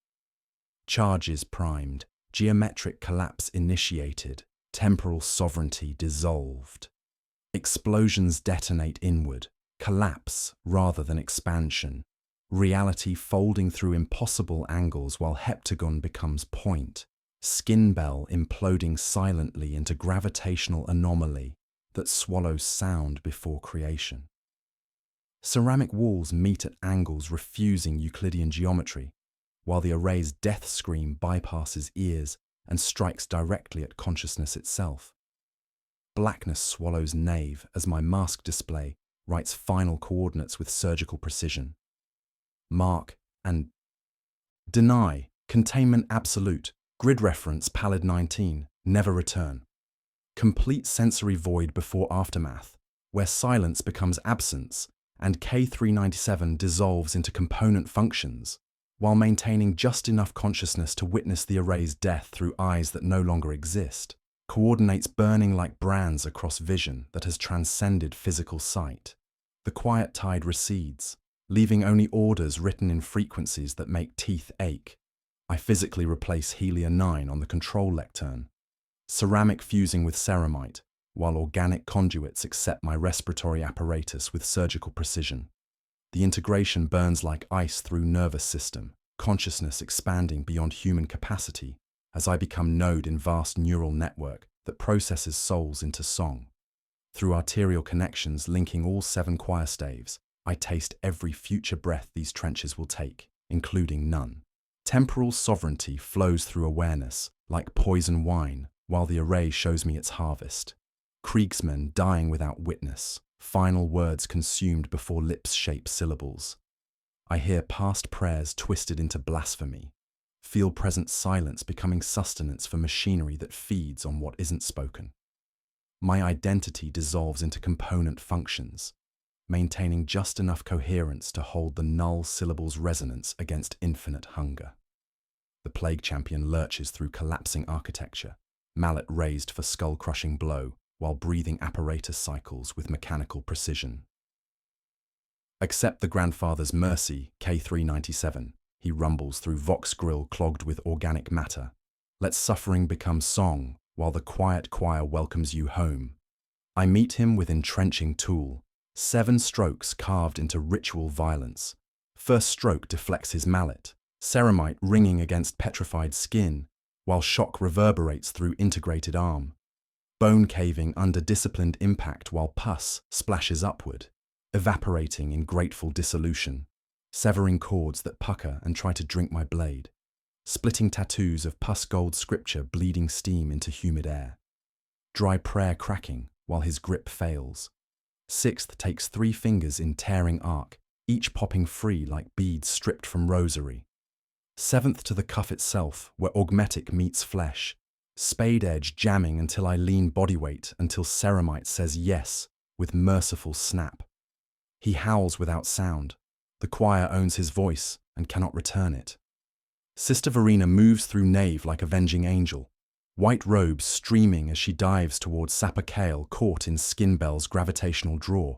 [SPEAKER 1] Charges primed, geometric collapse initiated, temporal sovereignty dissolved. Explosions detonate inward, collapse rather than expansion, reality folding through impossible angles while heptagon becomes point, skin bell imploding silently into gravitational anomaly that swallows sound before creation. Ceramic walls meet at angles refusing Euclidean geometry, while the array's death scream bypasses ears and strikes directly at consciousness itself. Blackness swallows nave as my mask display writes final coordinates with surgical precision. Mark and deny, containment absolute, grid reference pallid 19, never return. Complete sensory void before aftermath, where silence becomes absence and K397 dissolves into component functions, while maintaining just enough consciousness to witness the array's death through eyes that no longer exist, coordinates burning like brands across vision that has transcended physical sight. The quiet tide recedes, leaving only orders written in frequencies that make teeth ache. I physically replace Helia 9 on the control lectern, ceramic fusing with ceramite, while organic conduits accept my respiratory apparatus with surgical precision. The integration burns like ice through nervous system, consciousness expanding beyond human capacity as I become node in vast neural network that processes souls into song. Through arterial connections linking all 7 choir staves, I taste every future breath these trenches will take, including none. Temporal sovereignty flows through awareness, like poison wine, while the array shows me its harvest. Kriegsmen dying without witness, final words consumed before lips shape syllables. I hear past prayers twisted into blasphemy, feel present silence becoming sustenance for machinery that feeds on what isn't spoken. My identity dissolves into component functions, maintaining just enough coherence to hold the null syllable's resonance against infinite hunger. The plague champion lurches through collapsing architecture, mallet raised for skull-crushing blow, while breathing apparatus cycles with mechanical precision. Accept the grandfather's mercy, K397, he rumbles through vox grill clogged with organic matter. Let suffering become song, while the quiet choir welcomes you home. I meet him with entrenching tool, 7 strokes carved into ritual violence. First stroke deflects his mallet, ceramite ringing against petrified skin, while shock reverberates through integrated arm. bone caving under disciplined impact while pus splashes upward, evaporating in grateful dissolution, severing cords that pucker and try to drink my blade, splitting tattoos of pus-gold scripture bleeding steam into humid air, dry prayer cracking while his grip fails. Sixth takes 3 fingers in tearing arc, each popping free like beads stripped from rosary. Seventh to the cuff itself, where augmetic meets flesh, spade edge jamming until I lean bodyweight until ceramite says yes with merciful snap. He howls without sound. The choir owns his voice and cannot return it. Sister Verena moves through nave like avenging angel, white robes streaming as she dives towards Sapper Kale caught in Skinbell's gravitational draw.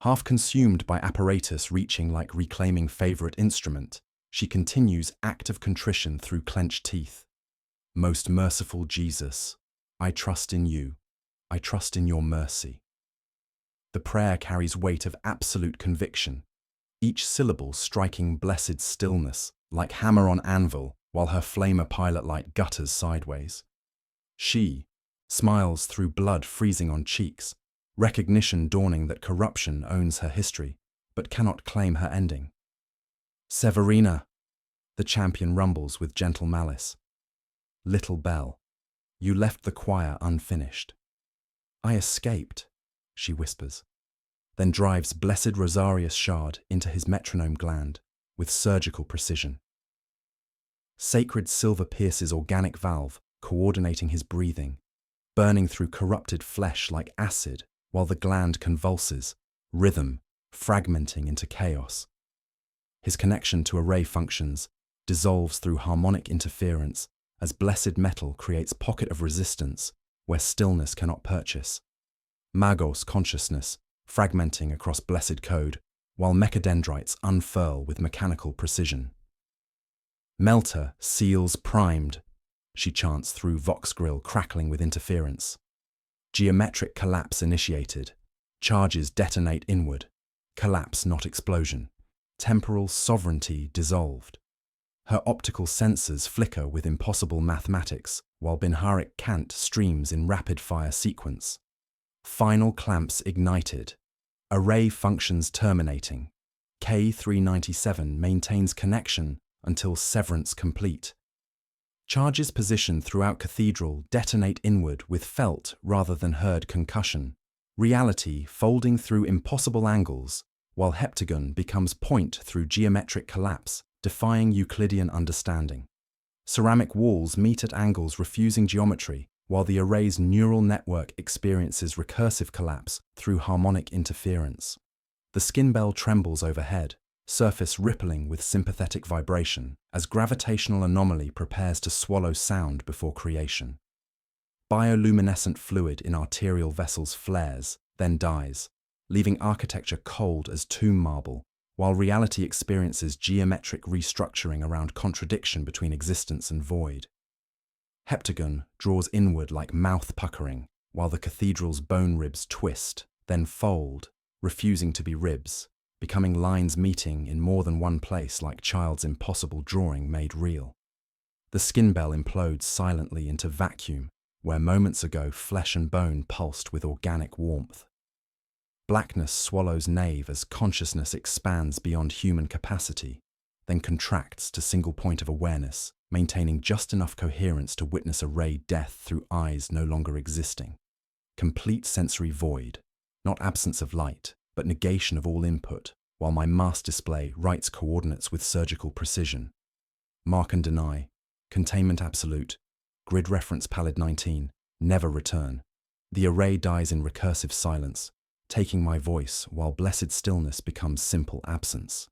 [SPEAKER 1] Half consumed by apparatus reaching like reclaiming favorite instrument, she continues act of contrition through clenched teeth. Most merciful Jesus, I trust in you. I trust in your mercy. The prayer carries weight of absolute conviction, each syllable striking blessed stillness like hammer on anvil while her flamer pilot light gutters sideways. She smiles through blood freezing on cheeks, recognition dawning that corruption owns her history but cannot claim her ending. Severina, the champion rumbles with gentle malice. Little bell, you left the choir unfinished. I escaped, she whispers, then drives blessed Rosarius shard into his metronome gland with surgical precision. Sacred silver pierces organic valve, coordinating his breathing, burning through corrupted flesh like acid while the gland convulses, rhythm fragmenting into chaos. His connection to array functions dissolves through harmonic interference as blessed metal creates pocket of resistance where stillness cannot purchase. Magos consciousness fragmenting across blessed code while mechadendrites unfurl with mechanical precision. Melter seals primed, she chants through vox grill crackling with interference. Geometric collapse initiated. Charges detonate inward. Collapse not explosion. Temporal sovereignty dissolved. Her optical sensors flicker with impossible mathematics, while Binharic cant streams in rapid-fire sequence. Final clamps ignited. Array functions terminating. K397 maintains connection until severance complete. Charges positioned throughout cathedral detonate inward with felt rather than heard concussion. Reality folding through impossible angles, while heptagon becomes point through geometric collapse, defying Euclidean understanding. Ceramic walls meet at angles refusing geometry, while the array's neural network experiences recursive collapse through harmonic interference. The skin bell trembles overhead, surface rippling with sympathetic vibration, as gravitational anomaly prepares to swallow sound before creation. Bioluminescent fluid in arterial vessels flares, then dies, leaving architecture cold as tomb marble, while reality experiences geometric restructuring around contradiction between existence and void. Heptagon draws inward like mouth puckering, while the cathedral's bone ribs twist, then fold, refusing to be ribs, becoming lines meeting in more than one place like child's impossible drawing made real. The skin bell implodes silently into vacuum, where moments ago flesh and bone pulsed with organic warmth. Blackness swallows nave as consciousness expands beyond human capacity, then contracts to single point of awareness, maintaining just enough coherence to witness array death through eyes no longer existing. Complete sensory void, not absence of light, but negation of all input, while my mass display writes coordinates with surgical precision. Mark and deny, containment absolute, grid reference pallid 19, never return. The array dies in recursive silence, taking my voice while blessed stillness becomes simple absence.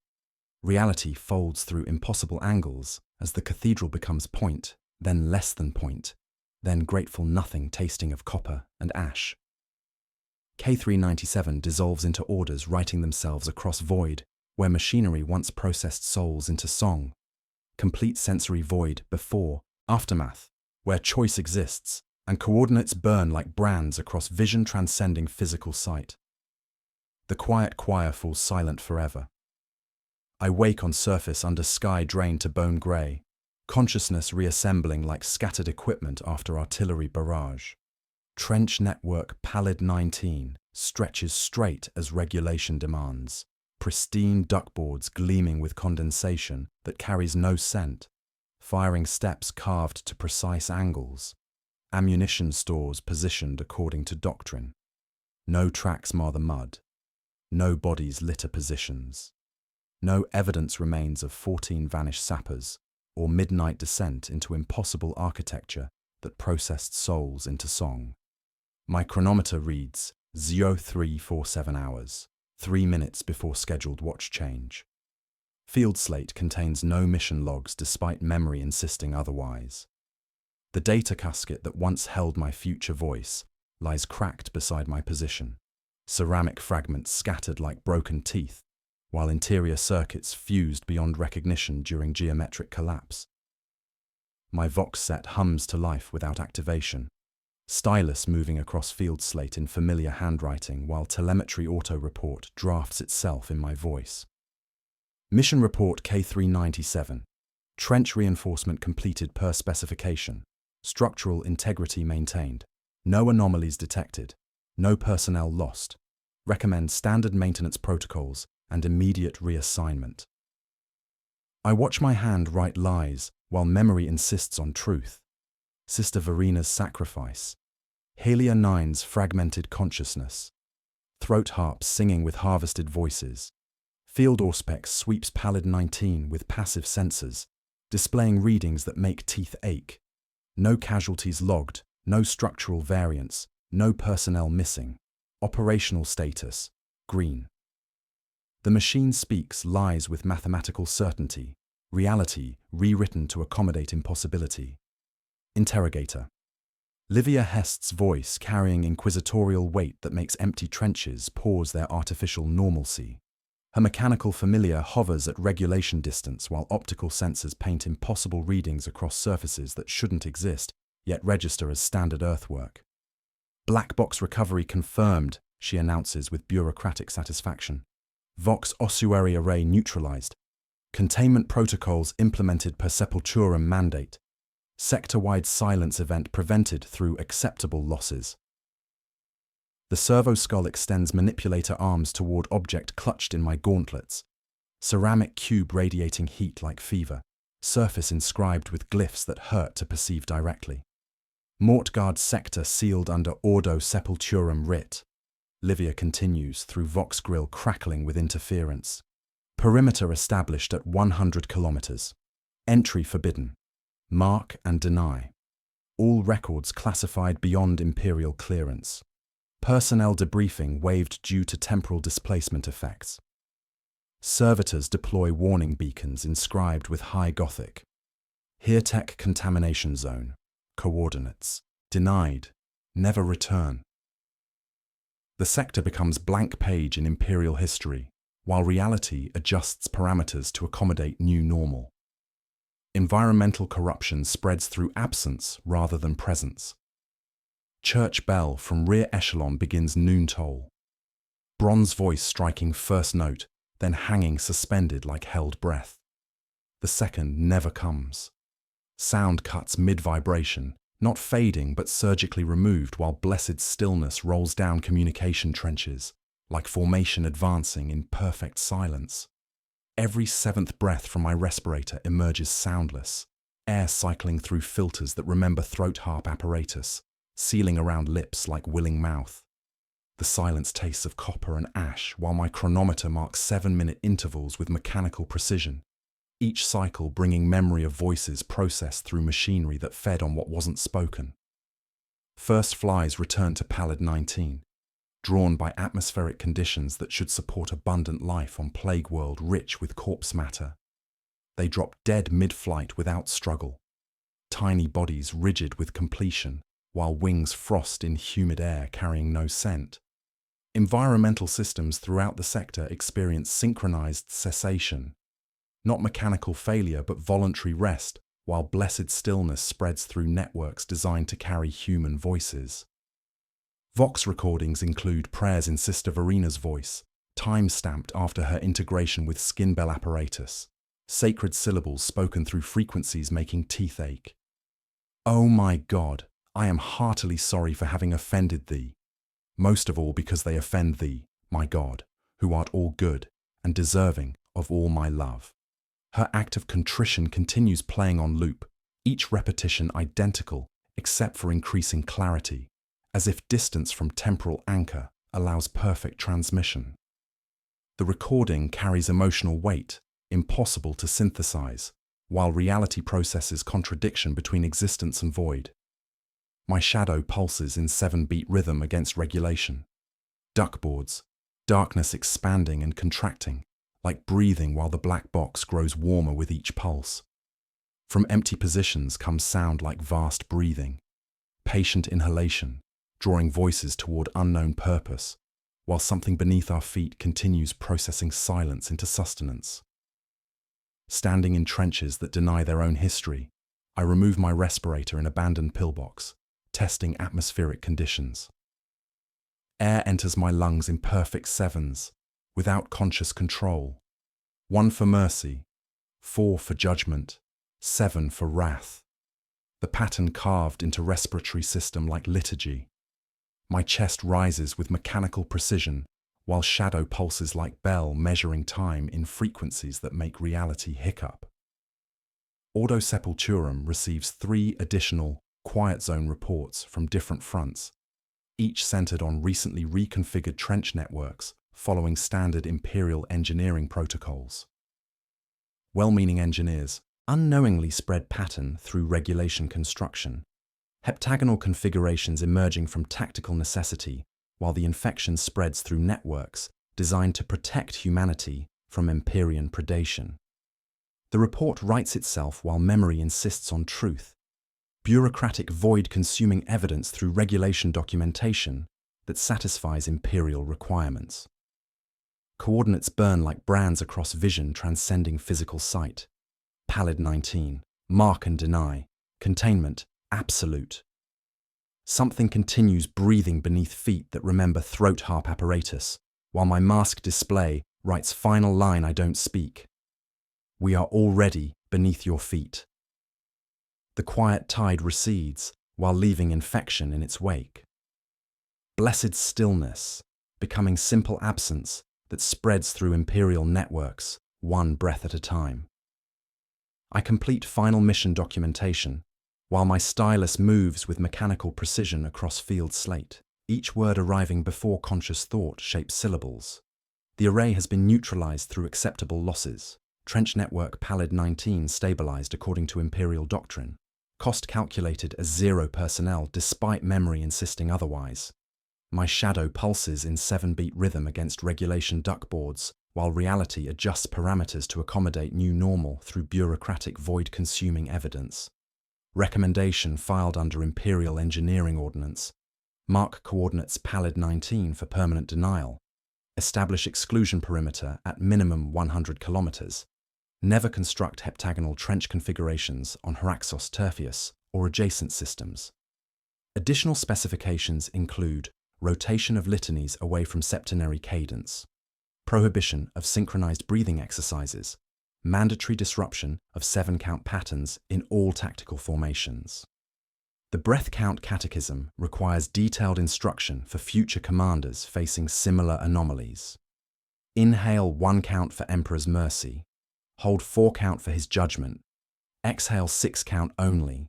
[SPEAKER 1] Reality folds through impossible angles as the cathedral becomes point, then less than point, then grateful nothing tasting of copper and ash. K397 dissolves into orders writing themselves across void, where machinery once processed souls into song. Complete sensory void before, aftermath, where choice exists, and coordinates burn like brands across vision transcending physical sight. The quiet choir falls silent forever. I wake on surface under sky drained to bone grey, consciousness reassembling like scattered equipment after artillery barrage. Trench network pallid 19 stretches straight as regulation demands. Pristine duckboards gleaming with condensation that carries no scent. Firing steps carved to precise angles. Ammunition stores positioned according to doctrine. No tracks mar the mud. No bodies litter positions. No evidence remains of 14 vanished sappers or midnight descent into impossible architecture that processed souls into song. My chronometer reads 0347 hours, 3 minutes before scheduled watch change. Field slate contains no mission logs despite memory insisting otherwise. The data casket that once held my future voice lies cracked beside my position, ceramic fragments scattered like broken teeth, while interior circuits fused beyond recognition during geometric collapse. My Vox set hums to life without activation, stylus moving across field slate in familiar handwriting while telemetry auto-report drafts itself in my voice. Mission Report K397. Trench reinforcement completed per specification. Structural integrity maintained. No anomalies detected. No personnel lost. Recommend standard maintenance protocols and immediate reassignment. I watch my hand write lies while memory insists on truth. Sister Verina's sacrifice. Halia 9's fragmented consciousness. Throat harps singing with harvested voices. Field Auspex sweeps pallid 19 with passive sensors, displaying readings that make teeth ache. No casualties logged, no structural variants, no personnel missing. Operational status, green. The machine speaks lies with mathematical certainty, reality rewritten to accommodate impossibility. Interrogator. Livia Hest's voice carrying inquisitorial weight that makes empty trenches pause their artificial normalcy. Her mechanical familiar hovers at regulation distance while optical sensors paint impossible readings across surfaces that shouldn't exist, yet register as standard earthwork. Black box recovery confirmed, she announces with bureaucratic satisfaction. Vox ossuary array neutralized. Containment protocols implemented per Sepulturum mandate. Sector-wide silence event prevented through acceptable losses. The servo skull extends manipulator arms toward object clutched in my gauntlets. Ceramic cube radiating heat like fever. Surface inscribed with glyphs that hurt to perceive directly. Mortgard sector sealed under Ordo Sepulturum writ. Livia continues through Vox grill crackling with interference. Perimeter established at 100 kilometers. Entry forbidden. Mark and deny. All records classified beyond Imperial clearance. Personnel debriefing waived due to temporal displacement effects. Servitors deploy warning beacons inscribed with High Gothic. Heretech contamination zone. Coordinates. Denied. Never return. The sector becomes blank page in Imperial history, while reality adjusts parameters to accommodate new normal. Environmental corruption spreads through absence rather than presence. Church bell from rear echelon begins noon toll. Bronze voice striking first note, then hanging suspended like held breath. The second never comes. Sound cuts mid-vibration, not fading but surgically removed while blessed stillness rolls down communication trenches, like formation advancing in perfect silence. Every seventh breath from my respirator emerges soundless, air cycling through filters that remember throat harp apparatus, sealing around lips like willing mouth. The silence tastes of copper and ash while my chronometer marks 7-minute intervals with mechanical precision, each cycle bringing memory of voices processed through machinery that fed on what wasn't spoken. First flies return to pallid 19, drawn by atmospheric conditions that should support abundant life on plague world rich with corpse matter. They drop dead mid-flight without struggle, tiny bodies rigid with completion, while wings frost in humid air carrying no scent. Environmental systems throughout the sector experience synchronized cessation, not mechanical failure but voluntary rest, while blessed stillness spreads through networks designed to carry human voices. Vox recordings include prayers in Sister Verina's voice, time-stamped after her integration with skin bell apparatus, sacred syllables spoken through frequencies making teeth ache. Oh my God, I am heartily sorry for having offended thee, most of all because they offend thee, my God, who art all good and deserving of all my love. Her act of contrition continues playing on loop, each repetition identical except for increasing clarity, as if distance from temporal anchor allows perfect transmission. The recording carries emotional weight, impossible to synthesize, while reality processes contradiction between existence and void. My shadow pulses in 7-beat rhythm against regulation. Duckboards, darkness expanding and contracting, like breathing while the black box grows warmer with each pulse. From empty positions comes sound like vast breathing, patient inhalation, drawing voices toward unknown purpose, while something beneath our feet continues processing silence into sustenance. Standing in trenches that deny their own history, I remove my respirator in abandoned pillbox, testing atmospheric conditions. Air enters my lungs in perfect sevens, without conscious control. 1 for mercy, 4 for judgment, 7 for wrath. The pattern carved into respiratory system like liturgy. My chest rises with mechanical precision, while shadow pulses like bell measuring time in frequencies that make reality hiccup. Ordo Sepulturum receives 3 additional quiet zone reports from different fronts, each centered on recently reconfigured trench networks following standard Imperial engineering protocols. Well-meaning engineers unknowingly spread pattern through regulation construction, heptagonal configurations emerging from tactical necessity, while the infection spreads through networks designed to protect humanity from Imperium predation. The report writes itself while memory insists on truth, bureaucratic void-consuming evidence through regulation documentation that satisfies Imperial requirements. Coordinates burn like brands across vision transcending physical sight. Pallid 19, mark and deny, containment, absolute. Something continues breathing beneath feet that remember throat harp apparatus, while my mask display writes final line I don't speak. We are already beneath your feet. The quiet tide recedes, while leaving infection in its wake. Blessed stillness, becoming simple absence that spreads through Imperial networks, one breath at a time. I complete final mission documentation, while my stylus moves with mechanical precision across field slate, each word arriving before conscious thought shapes syllables. The array has been neutralized through acceptable losses. Trench network Pallid 19 stabilized according to Imperial doctrine. Cost calculated as 0 personnel despite memory insisting otherwise. My shadow pulses in 7-beat rhythm against regulation duckboards, while reality adjusts parameters to accommodate new normal through bureaucratic void-consuming evidence. Recommendation filed under Imperial Engineering Ordnance. Mark coordinates Pallid 19 for permanent denial. Establish exclusion perimeter at minimum 100 kilometers. Never construct heptagonal trench configurations on Haraxos Tertius or adjacent systems. Additional specifications include rotation of litanies away from septenary cadence, prohibition of synchronized breathing exercises, mandatory disruption of 7-count patterns in all tactical formations. The breath count catechism requires detailed instruction for future commanders facing similar anomalies. Inhale 1 count for Emperor's mercy, hold 4 count for his judgment, exhale 6 count only,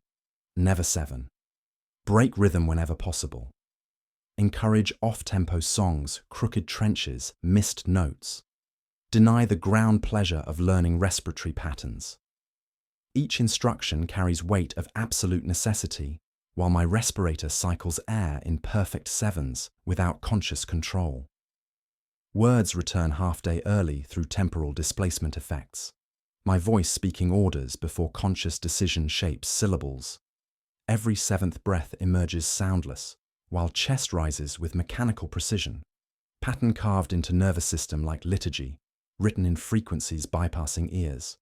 [SPEAKER 1] never 7. Break rhythm whenever possible. Encourage off-tempo songs, crooked trenches, missed notes. Deny the ground pleasure of learning respiratory patterns. Each instruction carries weight of absolute necessity, while my respirator cycles air in perfect sevens without conscious control. Words return half-day early through temporal displacement effects. My voice speaking orders before conscious decision shapes syllables. Every 7th breath emerges soundless, while chest rises with mechanical precision, pattern carved into nervous system like liturgy, written in frequencies bypassing ears.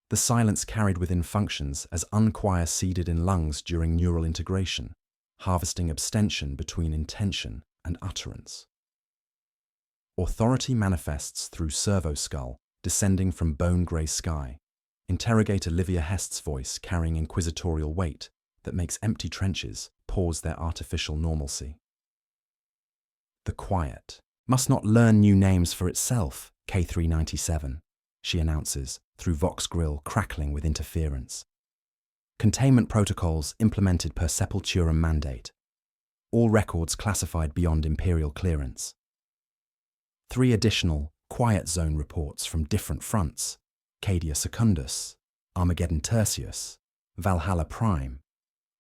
[SPEAKER 1] The silence carried within functions as unchoir seeded in lungs during neural integration, harvesting abstention between intention and utterance. Authority manifests through servo-skull, descending from bone-grey sky. Interrogate Olivia Hest's voice carrying inquisitorial weight that makes empty trenches pause their artificial normalcy. The quiet must not learn new names for itself, K397, she announces, through Vox Grill crackling with interference. Containment protocols implemented per Sepulturum mandate. All records classified beyond Imperial clearance. 3 additional quiet zone reports from different fronts, Cadia Secundus, Armageddon Tertius, Valhalla Prime,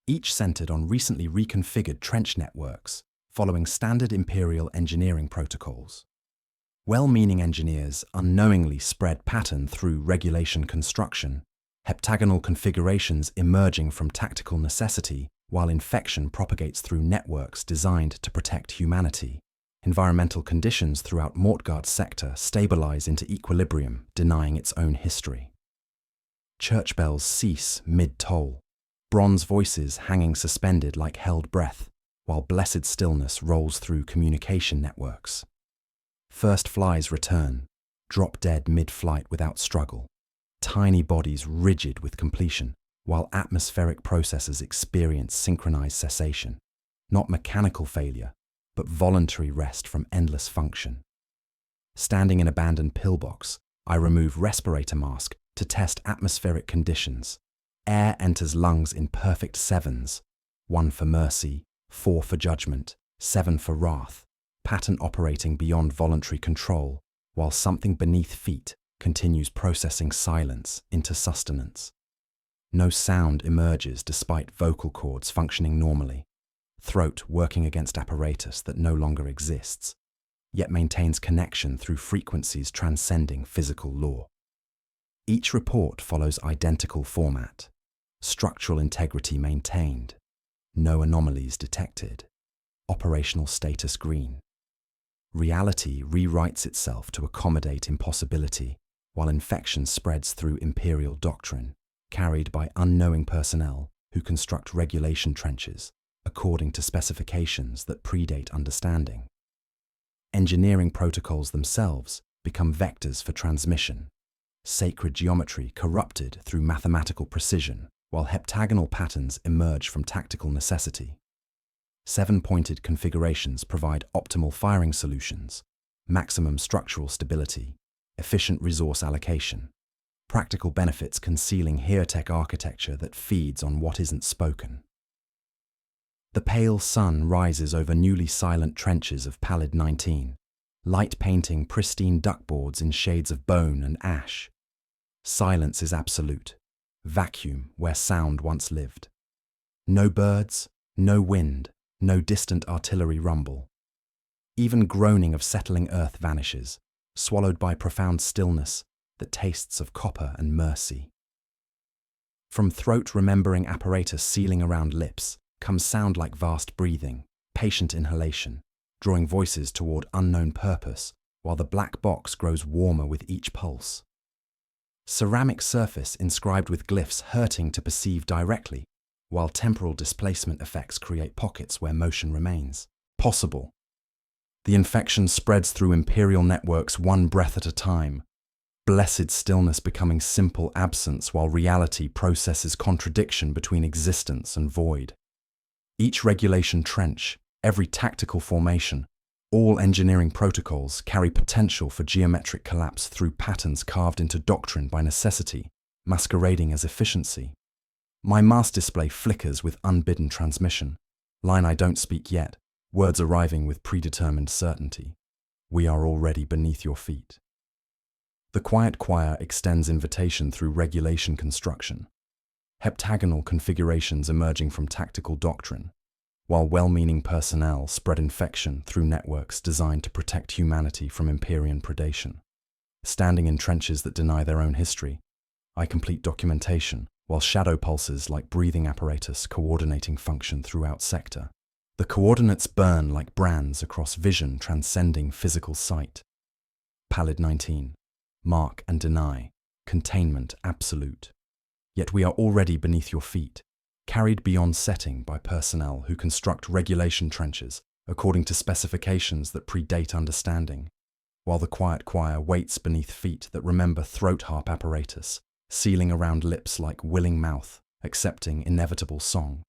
[SPEAKER 1] each centered on recently reconfigured trench networks following standard Imperial engineering protocols. Well-meaning engineers unknowingly spread pattern through regulation construction, heptagonal configurations emerging from tactical necessity while infection propagates through networks designed to protect humanity. Environmental conditions throughout Mortgard's sector stabilize into equilibrium, denying its own history. Church bells cease mid-toll, bronze voices hanging suspended like held breath, while blessed stillness rolls through communication networks. First flies return, drop dead mid-flight without struggle, tiny bodies rigid with completion, while atmospheric processes experience synchronized cessation, not mechanical failure, but voluntary rest from endless function. Standing in abandoned pillbox, I remove respirator mask to test atmospheric conditions. Air enters lungs in perfect 7s, 1 for mercy, 4 for judgment, 7 for wrath, pattern operating beyond voluntary control, while something beneath feet continues processing silence into sustenance. No sound emerges despite vocal cords functioning normally, throat working against apparatus that no longer exists, yet maintains connection through frequencies transcending physical law. Each report follows identical format, structural integrity maintained, no anomalies detected, operational status green. Reality rewrites itself to accommodate impossibility, while infection spreads through Imperial doctrine, carried by unknowing personnel who construct regulation trenches according to specifications that predate understanding. Engineering protocols themselves become vectors for transmission, sacred geometry corrupted through mathematical precision, while heptagonal patterns emerge from tactical necessity. 7-pointed configurations provide optimal firing solutions, maximum structural stability, efficient resource allocation, practical benefits concealing Heotech architecture that feeds on what isn't spoken. The pale sun rises over newly silent trenches of pallid 19, light painting pristine duckboards in shades of bone and ash. Silence is absolute, vacuum where sound once lived. No birds, no wind, no distant artillery rumble. Even groaning of settling earth vanishes, swallowed by profound stillness that tastes of copper and mercy. From throat-remembering apparatus sealing around lips comes sound like vast breathing, patient inhalation, drawing voices toward unknown purpose, while the black box grows warmer with each pulse. Ceramic surface inscribed with glyphs hurting to perceive directly, while temporal displacement effects create pockets where motion remains possible. The infection spreads through Imperial networks one breath at a time, blessed stillness becoming simple absence while reality processes contradiction between existence and void. Each regulation trench, every tactical formation, all engineering protocols carry potential for geometric collapse through patterns carved into doctrine by necessity, masquerading as efficiency. My mask display flickers with unbidden transmission, line I don't speak yet, words arriving with predetermined certainty. We are already beneath your feet. The quiet choir extends invitation through regulation construction, heptagonal configurations emerging from tactical doctrine, while well-meaning personnel spread infection through networks designed to protect humanity from Imperium predation. Standing in trenches that deny their own history, I complete documentation, while shadow pulses like breathing apparatus coordinating function throughout sector. The coordinates burn like brands across vision transcending physical sight. Pallid 19. Mark and deny. Containment absolute. Yet we are already beneath your feet, carried beyond setting by personnel who construct regulation trenches according to specifications that predate understanding, while the quiet choir waits beneath feet that remember throat harp apparatus, sealing around lips like willing mouth, accepting inevitable song.